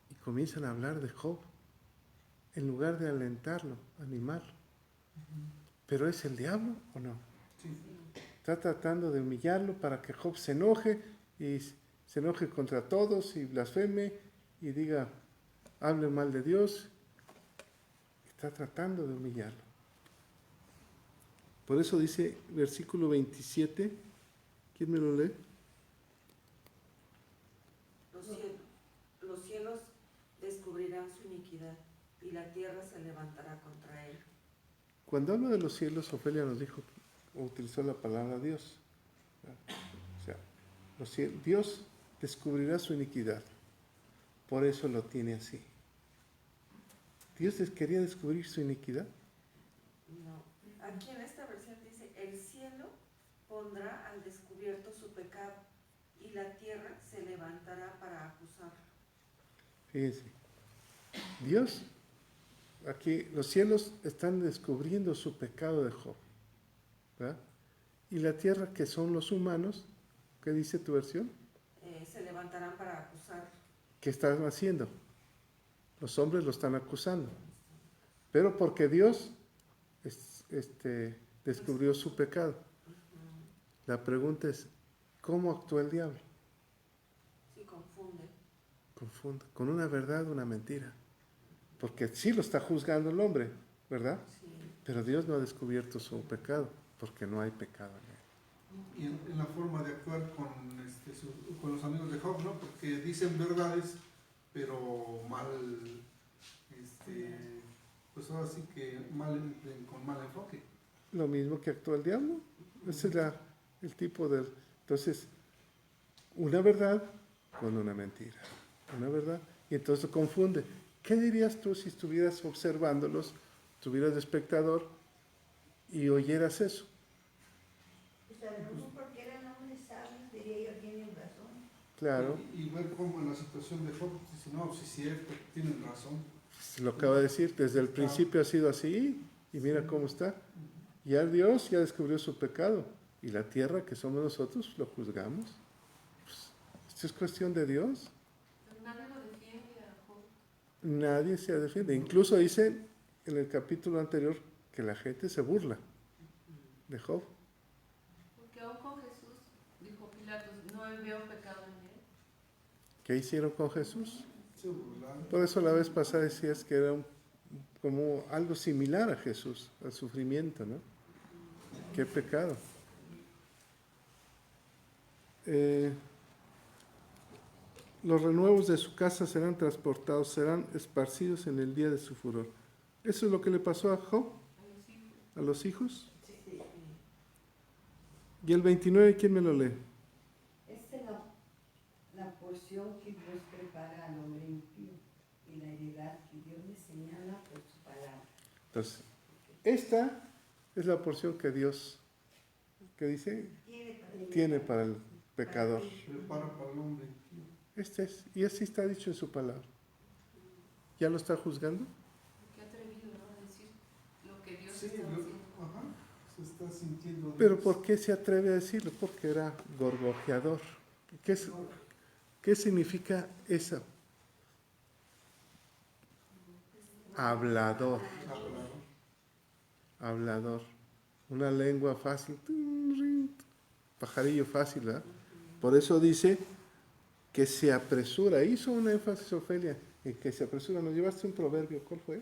Y comienzan a hablar de Job, en lugar de alentarlo, animarlo. ¿Pero es el diablo o no? Sí. Está tratando de humillarlo para que Job se enoje y se enoje contra todos y blasfeme y diga, hable mal de Dios. Está tratando de humillarlo. Por eso dice versículo 27, ¿quién me lo lee? Los cielos descubrirán su iniquidad y la tierra se levantará contra él. Cuando habla de los cielos, Ofelia nos dijo, o utilizó la palabra Dios. O sea, Dios descubrirá su iniquidad. Por eso lo tiene así. ¿Dios quería descubrir su iniquidad? No. Aquí en esta versión dice, el cielo pondrá al descubierto su pecado y la tierra se levantará para acusarlo. Fíjense, Dios, aquí los cielos están descubriendo su pecado de Job, ¿verdad? Y la tierra, que son los humanos, ¿qué dice tu versión? Se levantarán para acusarlo. ¿Qué están haciendo? Los hombres lo están acusando. Pero porque Dios descubrió su pecado. La pregunta es, ¿cómo actúa el diablo? Sí, confunde. Confunde. Con una verdad, una mentira. Porque sí lo está juzgando el hombre, ¿verdad? Sí. Pero Dios no ha descubierto su pecado, porque no hay pecado en él. Y en la forma de actuar con los amigos de Job, ¿no? Porque dicen verdades, pero mal, pues ahora sí que con mal enfoque. Lo mismo que actúa el diablo. Ese es el tipo de... Entonces, una verdad con una mentira. Una verdad. Y entonces confunde. ¿Qué dirías tú si estuvieras observándolos, estuvieras de espectador y oyeras eso? Pues a lo mejor porque eran hombres sabios, diría yo, tienen razón. Claro, Y ver cómo en la situación de Job, dice, no, sí es cierto, tienen razón. lo acaba de decir, desde el principio ha sido así y mira cómo está. Ya Dios ya descubrió su pecado y la tierra que somos nosotros lo juzgamos. Pues, esto es cuestión de Dios. Pero nadie lo defiende a Job. Nadie se defiende. Incluso dice en el capítulo anterior que la gente se burla de Job. Porque aún con Jesús, dijo Pilatos, no veo pecado en él. ¿Qué hicieron con Jesús? Se burlaron. Por eso la vez pasada decías que era como algo similar a Jesús, al sufrimiento, ¿no? Qué pecado. Los renuevos de su casa serán transportados, serán esparcidos en el día de su furor. ¿Eso es lo que le pasó a Job? ¿A los hijos? Y el 29, ¿quién me lo lee? Esta es la porción que Dios prepara al hombre impío y la heredad que Dios le señala por su palabra. Entonces, esta es la porción que Dios, ¿qué dice? Tiene para el pecador. Prepara para el hombre. Este es, y así está dicho en su palabra. ¿Ya lo está juzgando? Qué atrevido, ¿no? A decir lo que Dios Sí, está haciendo. ajá, se está sintiendo. Pero Dios. ¿por qué se atreve a decirlo? Porque era gorgojeador. ¿Qué significa eso? Hablador. Hablador. Una lengua fácil. Pajarillo fácil, ¿verdad? Por eso dice que se apresura. Hizo un énfasis, Ofelia, en que se apresura. ¿Nos llevaste un proverbio? ¿Cuál fue?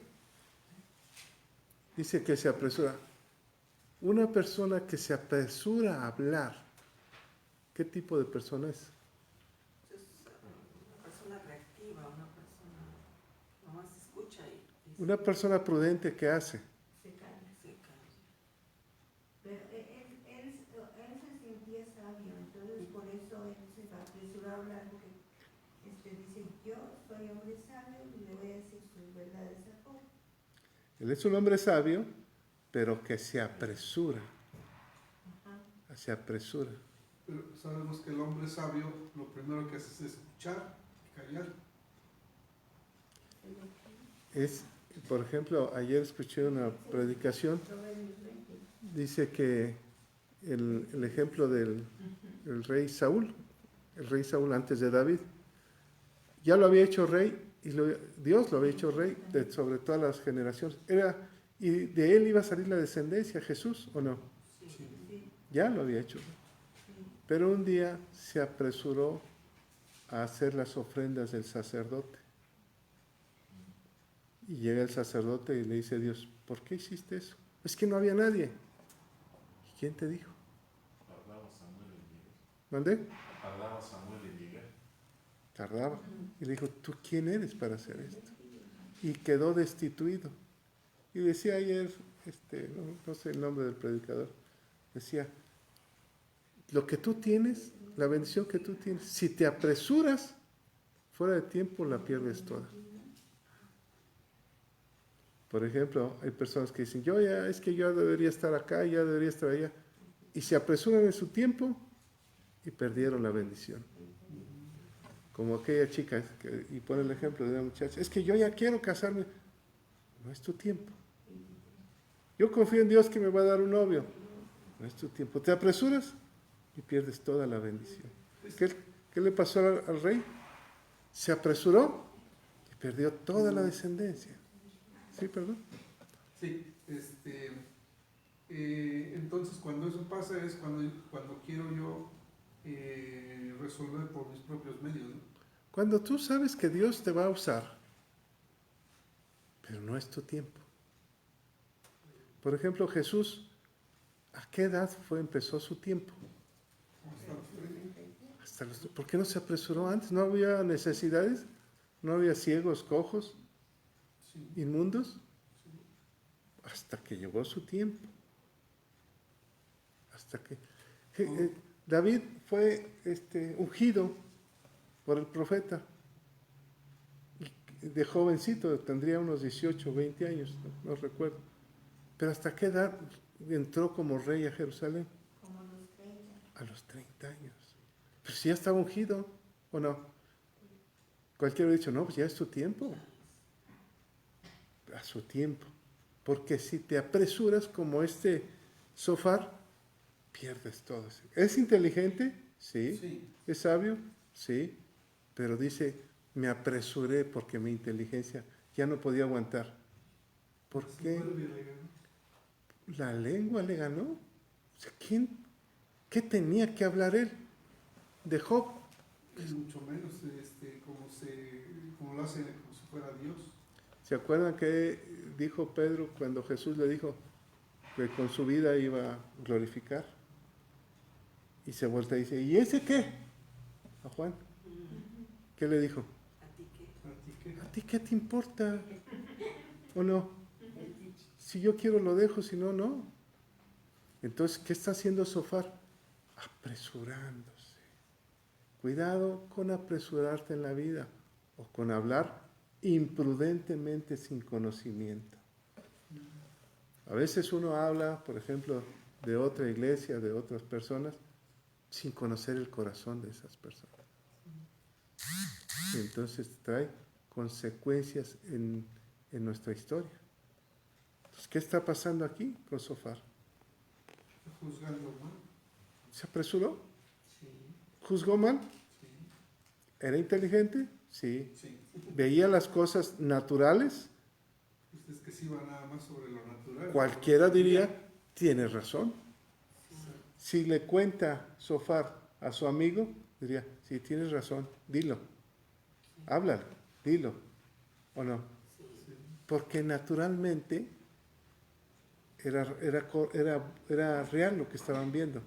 Dice que se apresura. Una persona que se apresura a hablar, ¿qué tipo de persona es? Es una persona reactiva, una persona nomás escucha y Una persona prudente, ¿qué hace? Se calla. se calla. Pero él se sentía sabio, entonces por eso él se apresuró a hablar, porque dice, yo soy hombre sabio y le voy a decir sus verdades a Job. Él es un hombre sabio, pero que se apresura, Ajá. se apresura. Pero sabemos que el hombre sabio lo primero que hace es escuchar y callar. Por ejemplo, ayer escuché una predicación, Proverbios 20. dice que el ejemplo del rey Saúl antes de David, ya lo había hecho rey, y Dios lo había hecho rey sobre todas las generaciones. Y de él iba a salir la descendencia, Jesús, ¿o no? Sí. Ya lo había hecho. Pero un día se apresuró a hacer las ofrendas del sacerdote. Y llega el sacerdote y le dice a Dios, ¿por qué hiciste eso? Es que no había nadie. ¿Y quién te dijo? Tardaba Samuel en llegar. ¿Mandé? Tardaba Samuel en llegar. Tardaba. Y le dijo, ¿tú quién eres para hacer esto? Y quedó destituido. Y decía ayer, no sé el nombre del predicador, decía, lo que tú tienes, la bendición que tú tienes, si te apresuras, fuera de tiempo la pierdes toda. Por ejemplo, hay personas que dicen, es que yo debería estar acá, ya debería estar allá. Y se apresuran en su tiempo y perdieron la bendición. Como aquella chica, y pone el ejemplo de una muchacha, es que yo ya quiero casarme. No es tu tiempo. Yo confío en Dios que me va a dar un novio. No es tu tiempo. Te apresuras y pierdes toda la bendición. ¿Qué le pasó al rey? Se apresuró y perdió toda la descendencia. Sí, perdón. Sí, entonces cuando eso pasa es cuando quiero yo resolver por mis propios medios, ¿no? Cuando tú sabes que Dios te va a usar, pero no es tu tiempo. Por ejemplo, Jesús, ¿a qué edad empezó su tiempo? ¿Por qué no se apresuró antes? ¿No había necesidades? ¿No había ciegos, cojos, inmundos? Hasta que llegó su tiempo. David fue ungido por el profeta. De jovencito, tendría unos 18 o 20 años, no recuerdo. Pero ¿hasta qué edad entró como rey a Jerusalén? Como los 30. A los 30 años. Pero si ya estaba ungido, ¿o no? Cualquiera ha dicho, no, pues ya es tu tiempo. A su tiempo. Porque si te apresuras como Sofar, pierdes todo. ¿Es inteligente? Sí. ¿Es sabio? Sí. Pero dice, me apresuré porque mi inteligencia ya no podía aguantar. ¿Por qué? La lengua le ganó. O sea, ¿qué tenía que hablar él? De Job. Y mucho menos como lo hace como si fuera Dios. ¿Se acuerdan que dijo Pedro cuando Jesús le dijo que con su vida iba a glorificar? Y se voltea y dice, ¿y ese qué? A Juan. ¿Qué le dijo? ¿A ti qué te importa? ¿O no? Si yo quiero lo dejo, si no, no. Entonces, ¿qué está haciendo Sofar? Apresurándose. Cuidado con apresurarte en la vida o con hablar imprudentemente sin conocimiento. A veces uno habla, por ejemplo, de otra iglesia, de otras personas, sin conocer el corazón de esas personas. Y entonces trae consecuencias en nuestra historia. Entonces, ¿qué está pasando aquí con Sofar? Juzgando mal. ¿Se apresuró? Sí. ¿Juzgó mal? Sí. ¿Era inteligente? Sí. Sí. ¿Veía las cosas naturales? Pues es que sí va nada más sobre lo natural. Cualquiera diría, tiene razón. Si le cuenta Sofar a su amigo, diría, sí, tienes razón, dilo. Háblalo, dilo. ¿O no? Porque naturalmente era real lo que estaban viendo.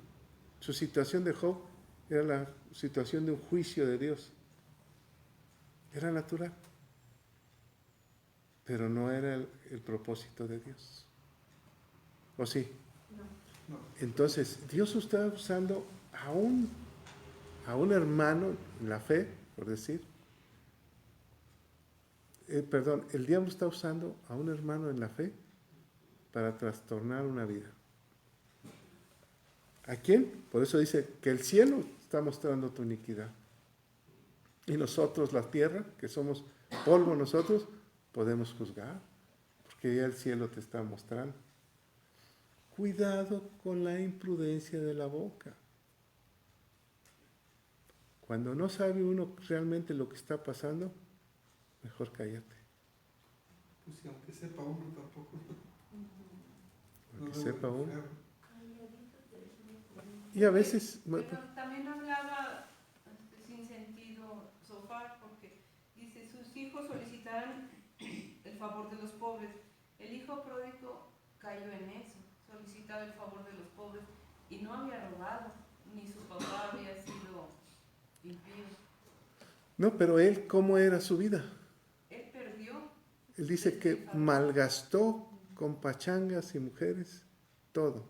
Su situación de Job era la situación de un juicio de Dios. Era natural, pero no era el propósito de Dios. ¿O sí? No. Entonces, Dios está usando a un hermano en la fe, por decir. El diablo está usando a un hermano en la fe para trastornar una vida. ¿A quién? Por eso dice que el cielo está mostrando tu iniquidad. Y nosotros, la tierra, que somos polvo nosotros, podemos juzgar, porque ya el cielo te está mostrando. Cuidado con la imprudencia de la boca. Cuando no sabe uno realmente lo que está pasando, mejor cállate. Pues si aunque sepa uno tampoco. Aunque No sepa debe uno. ser. Y a veces, Pero también hablaba sin sentido Sofar, porque dice, sus hijos solicitarán el favor de los pobres. El hijo pródigo cayó en eso, solicitaba el favor de los pobres y no había robado, ni su papá había sido impío. no, pero él, ¿cómo era su vida? Él perdió. Él dice que malgastó con pachangas y mujeres todo.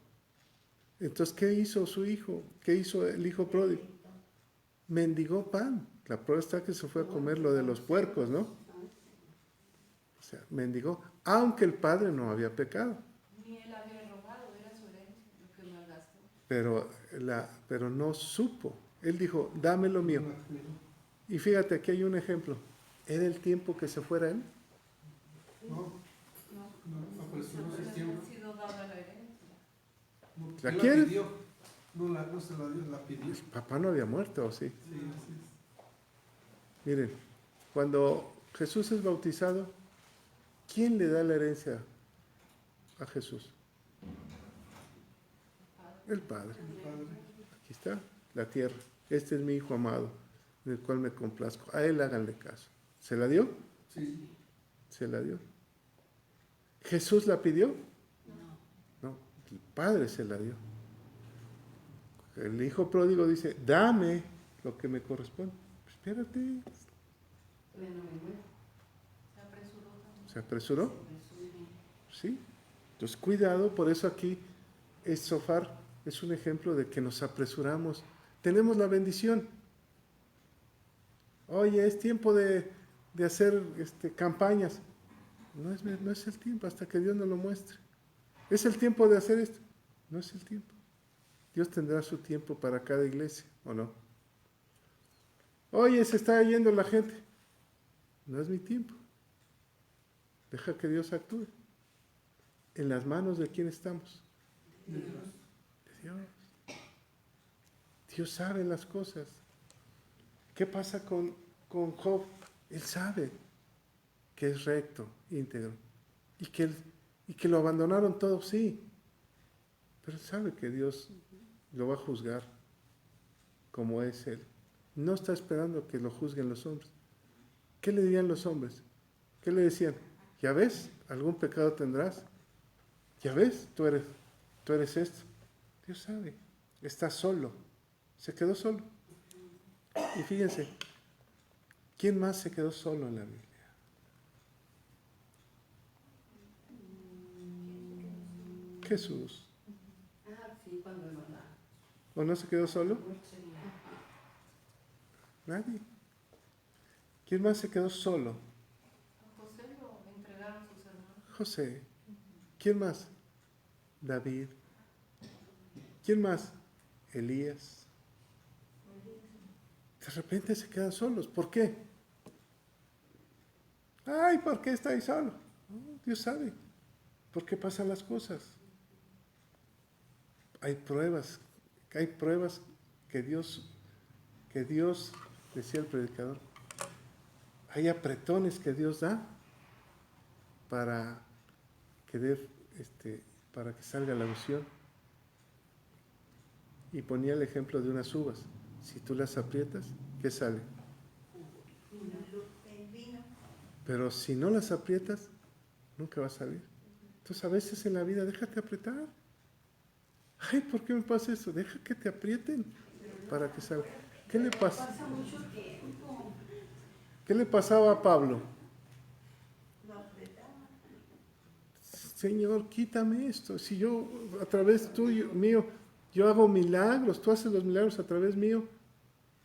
Entonces, ¿qué hizo su hijo? ¿Qué hizo el hijo pródigo? Mendigó pan. La prueba está que se fue a comer lo de los puercos, ¿no? O sea, mendigó, aunque el padre no había pecado. Ni él había robado, era su herencia lo que malgastó. Pero no supo. Él dijo, dame lo mío. Y fíjate, aquí hay un ejemplo. ¿Era el tiempo que se fuera él? No, no apresuró su tiempo. Ha sido dada la herencia. No, ¿La él quiere? pidió. No se la dio, la pidió. El papá no había muerto, ¿o sí? Sí, así es. Miren, cuando Jesús es bautizado, ¿quién le da la herencia a Jesús? El Padre. El Padre. Aquí está, la tierra. Este es mi Hijo amado, en el cual me complazco. A él háganle caso. ¿Se la dio? Sí. Se la dio. ¿Jesús la pidió? No, el Padre se la dio. El hijo pródigo dice, dame lo que me corresponde. Espérate. Se apresuró también. ¿Se apresuró? Sí. Entonces, cuidado, por eso aquí Sofar es un ejemplo de que nos apresuramos. Tenemos la bendición. Oye, es tiempo de hacer campañas. No es el tiempo hasta que Dios nos lo muestre. ¿Es el tiempo de hacer esto? No es el tiempo. Dios tendrá su tiempo para cada iglesia, ¿o no? Oye, se está yendo la gente. No es mi tiempo. Deja que Dios actúe. ¿En las manos de quién estamos? De Dios. De Dios. Dios sabe las cosas. ¿Qué pasa con Job? Él sabe que es recto, íntegro. Y que lo abandonaron todos, sí. Pero él sabe que Dios lo va a juzgar como es Él. No está esperando que lo juzguen los hombres. ¿Qué le dirían los hombres? ¿Qué le decían? ¿Ya ves? ¿Algún pecado tendrás? ¿Ya ves? Tú eres esto. Dios sabe. Está solo. Se quedó solo. Y fíjense, ¿quién más se quedó solo en la Biblia? Jesús. Sí, cuando no la... ¿O no se quedó solo? Nadie. ¿Quién más se quedó solo? A José lo entregaron sus hermanos. José. ¿Quién más? David. ¿Quién más? Elías. De repente se quedan solos. ¿Por qué? Ay, ¿por qué estáis solo? No, Dios sabe por qué pasan las cosas. Hay pruebas que Dios, decía el predicador, hay apretones que Dios da para para que salga la unción. Y ponía el ejemplo de unas uvas. Si tú las aprietas, ¿qué sale? El vino. Pero si no las aprietas, nunca va a salir. Entonces a veces en la vida déjate apretar. Ay, ¿por qué me pasa eso? Deja que te aprieten para que salga. ¿Qué le pasa? Pasa mucho tiempo. ¿Qué le pasaba a Pablo? Lo apretaba. Señor, quítame esto. Si yo a través tuyo, mío, yo hago milagros, tú haces los milagros a través mío,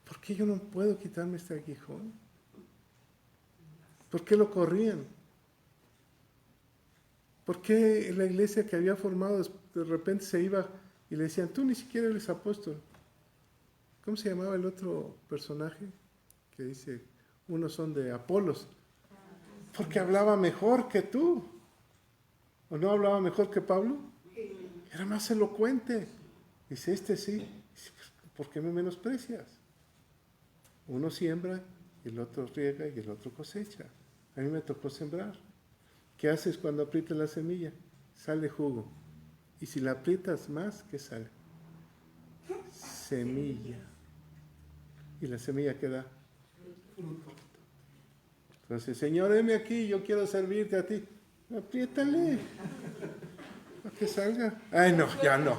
¿por qué yo no puedo quitarme este aguijón? ¿Por qué lo corrían? ¿Por qué la iglesia que había formado de repente se iba y le decían, tú ni siquiera eres apóstol? ¿Cómo se llamaba el otro personaje? Que dice, unos son de Apolos. Porque hablaba mejor que tú. ¿O no hablaba mejor que Pablo? Era más elocuente. Dice, este sí. Dice, ¿por qué me menosprecias? Uno siembra, y el otro riega y el otro cosecha. A mí me tocó sembrar. ¿Qué haces cuando aprietas la semilla? Sale jugo. Y si la aprietas más, ¿qué sale? Semilla. ¿Y la semilla qué da? Entonces, Señor, heme aquí, yo quiero servirte a ti. Apriétale. Para que salga. Ay, no, ya no.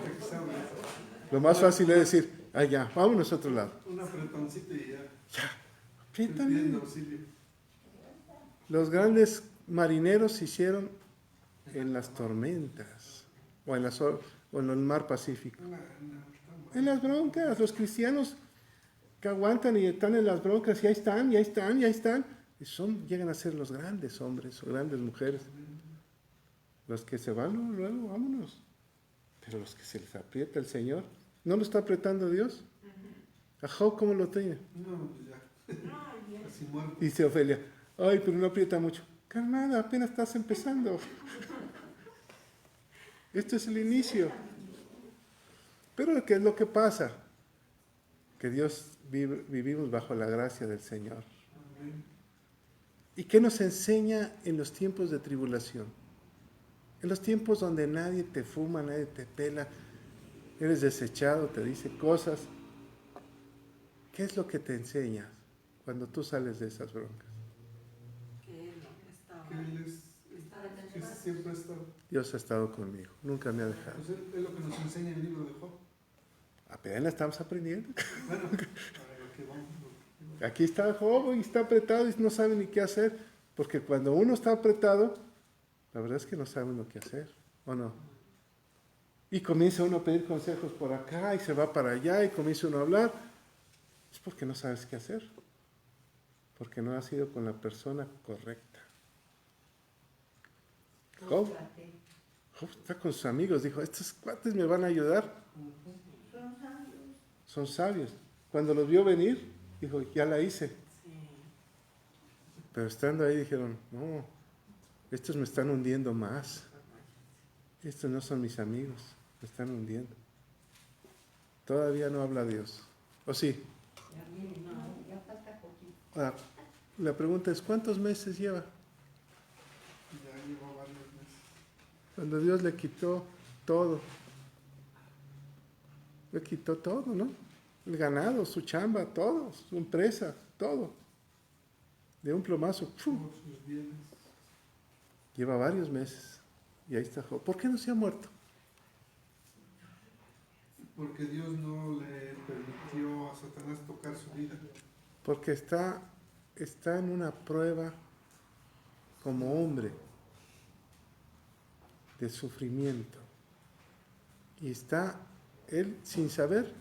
Lo más fácil es decir, ay, ya, vámonos a otro lado. Un apretoncito y ya. Ya, apriétale. Pidiendo auxilio. Los grandes marineros se hicieron en las tormentas o en el mar Pacífico. En las broncas, los cristianos que aguantan y están en las broncas y ahí están, y ahí están, y ahí están. Y llegan a ser los grandes hombres o grandes mujeres. Los que se van, luego, vámonos. Pero los que se les aprieta el Señor, ¿no lo está apretando Dios? ¿A Job cómo lo tiene? No, pues ya. Así muerto. Dice Ofelia, ay, pero no aprieta mucho. Calmada, apenas estás empezando. Esto es el inicio. Pero ¿qué es lo que pasa? Que vivimos bajo la gracia del Señor. ¿Y qué nos enseña en los tiempos de tribulación? En los tiempos donde nadie te fuma, nadie te pela, eres desechado, te dice cosas. ¿Qué es lo que te enseñas cuando tú sales de esas broncas? Que él no estaba. Que Él que siempre ha estado. Dios ha estado conmigo, nunca me ha dejado. Pues es lo que nos enseña el libro de Job. Apenas estamos aprendiendo. Bueno, para lo que vamos. Aquí está Job y está apretado y no sabe ni qué hacer, porque cuando uno está apretado, la verdad es que no sabe lo que hacer, ¿o no? Y comienza uno a pedir consejos por acá y se va para allá y comienza uno a hablar. Es porque no sabes qué hacer, porque no has ido con la persona correcta. Job está con sus amigos, dijo, estos cuates me van a ayudar. Son sabios. Son sabios. Cuando los vio venir, dijo, ya la hice. Pero estando ahí dijeron, no, estos me están hundiendo más. Estos no son mis amigos, me están hundiendo. Todavía no habla Dios. ¿O sí? Ya falta poquito. Ahora, la pregunta es, ¿cuántos meses lleva? Ya llevo varios meses. Cuando Dios le quitó todo. Le quitó todo, ¿no? El ganado, su chamba, todo, su empresa, todo. De un plomazo. ¡Pum! Todos sus bienes. Lleva varios meses. Y ahí está Job. ¿Por qué no se ha muerto? Porque Dios no le permitió a Satanás tocar su vida. Porque está en una prueba como hombre de sufrimiento. Y está él sin saber,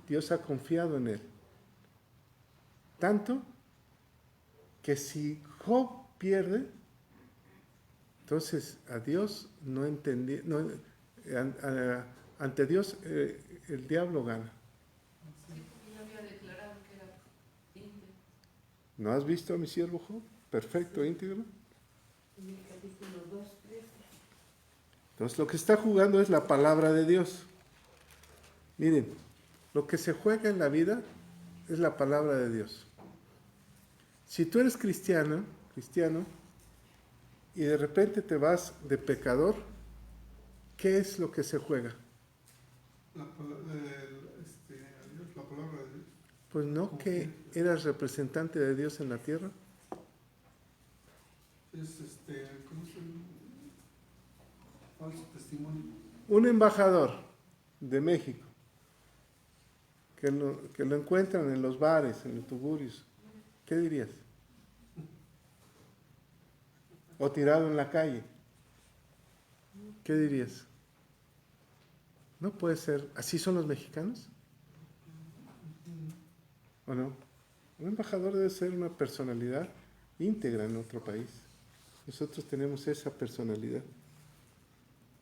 Dios ha confiado en él. Tanto que si Job pierde, entonces a Dios no entendía, ante Dios el diablo gana. Sí, porque yo había declarado que era íntegro. ¿No has visto a mi siervo Job? Perfecto, íntegro. Entonces lo que está jugando es la palabra de Dios. Miren, lo que se juega en la vida es la palabra de Dios. Si tú eres cristiano, y de repente te vas de pecador, ¿qué es lo que se juega? La palabra de Dios. Pues no que eras representante de Dios en la tierra. Es ¿cómo se llama? Falso testimonio. Un embajador de México que lo encuentran en los bares, en los tugurios, ¿qué dirías? O tirado en la calle, ¿qué dirías? No puede ser. ¿Así son los mexicanos? ¿O no? Un embajador debe ser una personalidad íntegra en otro país. Nosotros tenemos esa personalidad.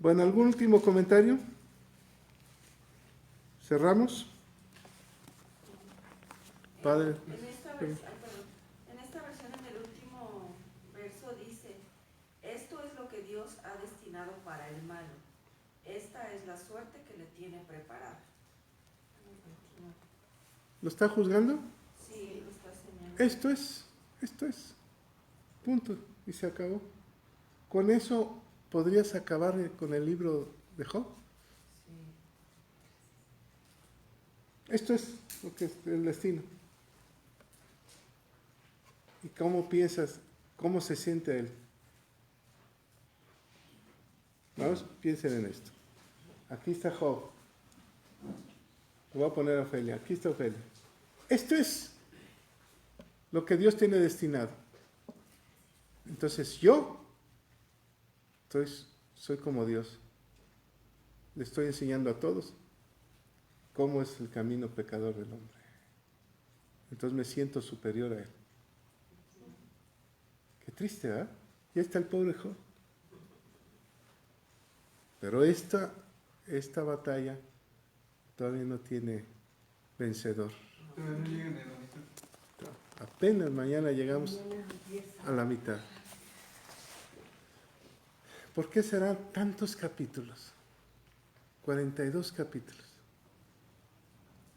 Bueno, ¿algún último comentario? ¿Cerramos? Padre. En esta versión, en el último verso dice, esto es lo que Dios ha destinado para el malo. Esta es la suerte que le tiene preparada. ¿Lo está juzgando? Sí, lo está señalando. Esto es. Punto. Y se acabó. Con eso podrías acabar con el libro de Job. Esto es lo que es el destino. ¿Y cómo piensas? ¿Cómo se siente él? Vamos, piensen en esto. Aquí está Job. Lo voy a poner a Ofelia. Aquí está Ofelia. Esto es lo que Dios tiene destinado. Entonces yo soy como Dios. Le estoy enseñando a todos cómo es el camino pecador del hombre. Entonces me siento superior a él. Qué triste, ¿verdad? Y ahí está el pobre Job. Pero esta batalla todavía no tiene vencedor. Todavía no llegan a la mitad. Apenas mañana llegamos a la mitad. ¿Por qué serán tantos capítulos? 42 capítulos.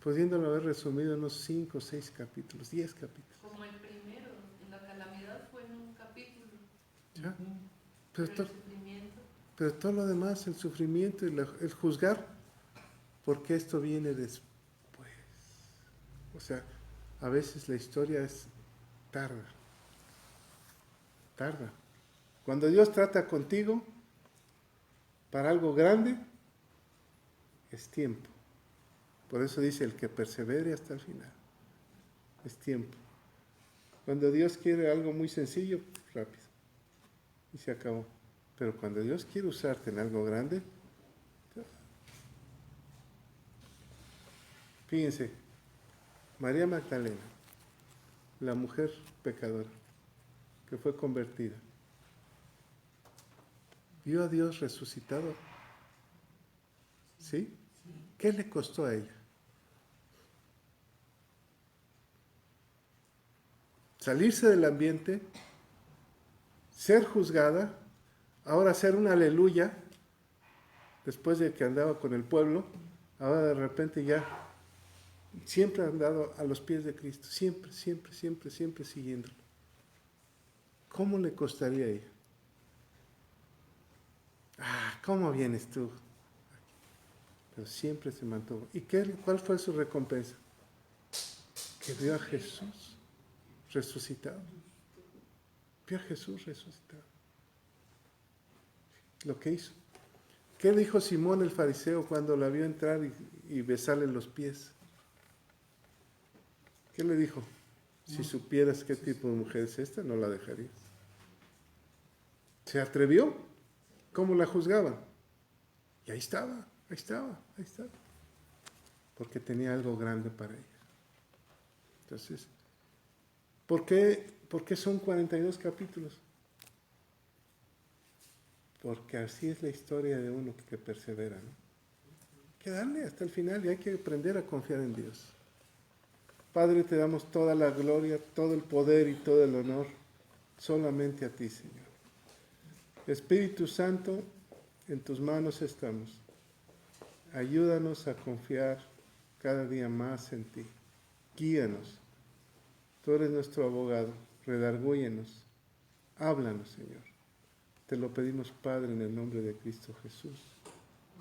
Pudiéndolo haber resumido en unos 5 o 6 capítulos, 10 capítulos. Como el primero, en la calamidad fue en un capítulo. ¿Ya? Pero Pero, el sufrimiento, pero todo lo demás, el sufrimiento y el juzgar, porque esto viene después. O sea, a veces la historia tarda. Cuando Dios trata contigo para algo grande, es tiempo. Por eso dice, el que persevere hasta el final. Es tiempo. Cuando Dios quiere algo muy sencillo, rápido. Y se acabó. Pero cuando Dios quiere usarte en algo grande, fíjense, María Magdalena, la mujer pecadora, que fue convertida, vio a Dios resucitado. ¿Sí? ¿Qué le costó a ella? Salirse del ambiente, ser juzgada, ahora ser una aleluya, después de que andaba con el pueblo, ahora de repente ya siempre ha andado a los pies de Cristo, siempre siguiéndolo. ¿Cómo le costaría a ella? ¿Cómo vienes tú? Pero siempre se mantuvo. ¿Y cuál fue su recompensa? Que vio a Jesús resucitado. Vio a Jesús resucitado. Lo que hizo. ¿Qué dijo Simón el fariseo cuando la vio entrar y besarle los pies? ¿Qué le dijo? Si supieras qué tipo de mujer es esta, no la dejarías. ¿Se atrevió? ¿Cómo la juzgaban? Y ahí estaba. Porque tenía algo grande para ella. Entonces, ¿por qué son 42 capítulos? Porque así es la historia de uno que persevera, ¿no? Hay que darle hasta el final y hay que aprender a confiar en Dios. Padre, te damos toda la gloria, todo el poder y todo el honor solamente a ti, Señor. Espíritu Santo, en tus manos estamos. Ayúdanos a confiar cada día más en ti. Guíanos. Tú eres nuestro abogado. Redargúyenos. Háblanos, Señor. Te lo pedimos, Padre, en el nombre de Cristo Jesús.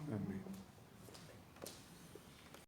Amén.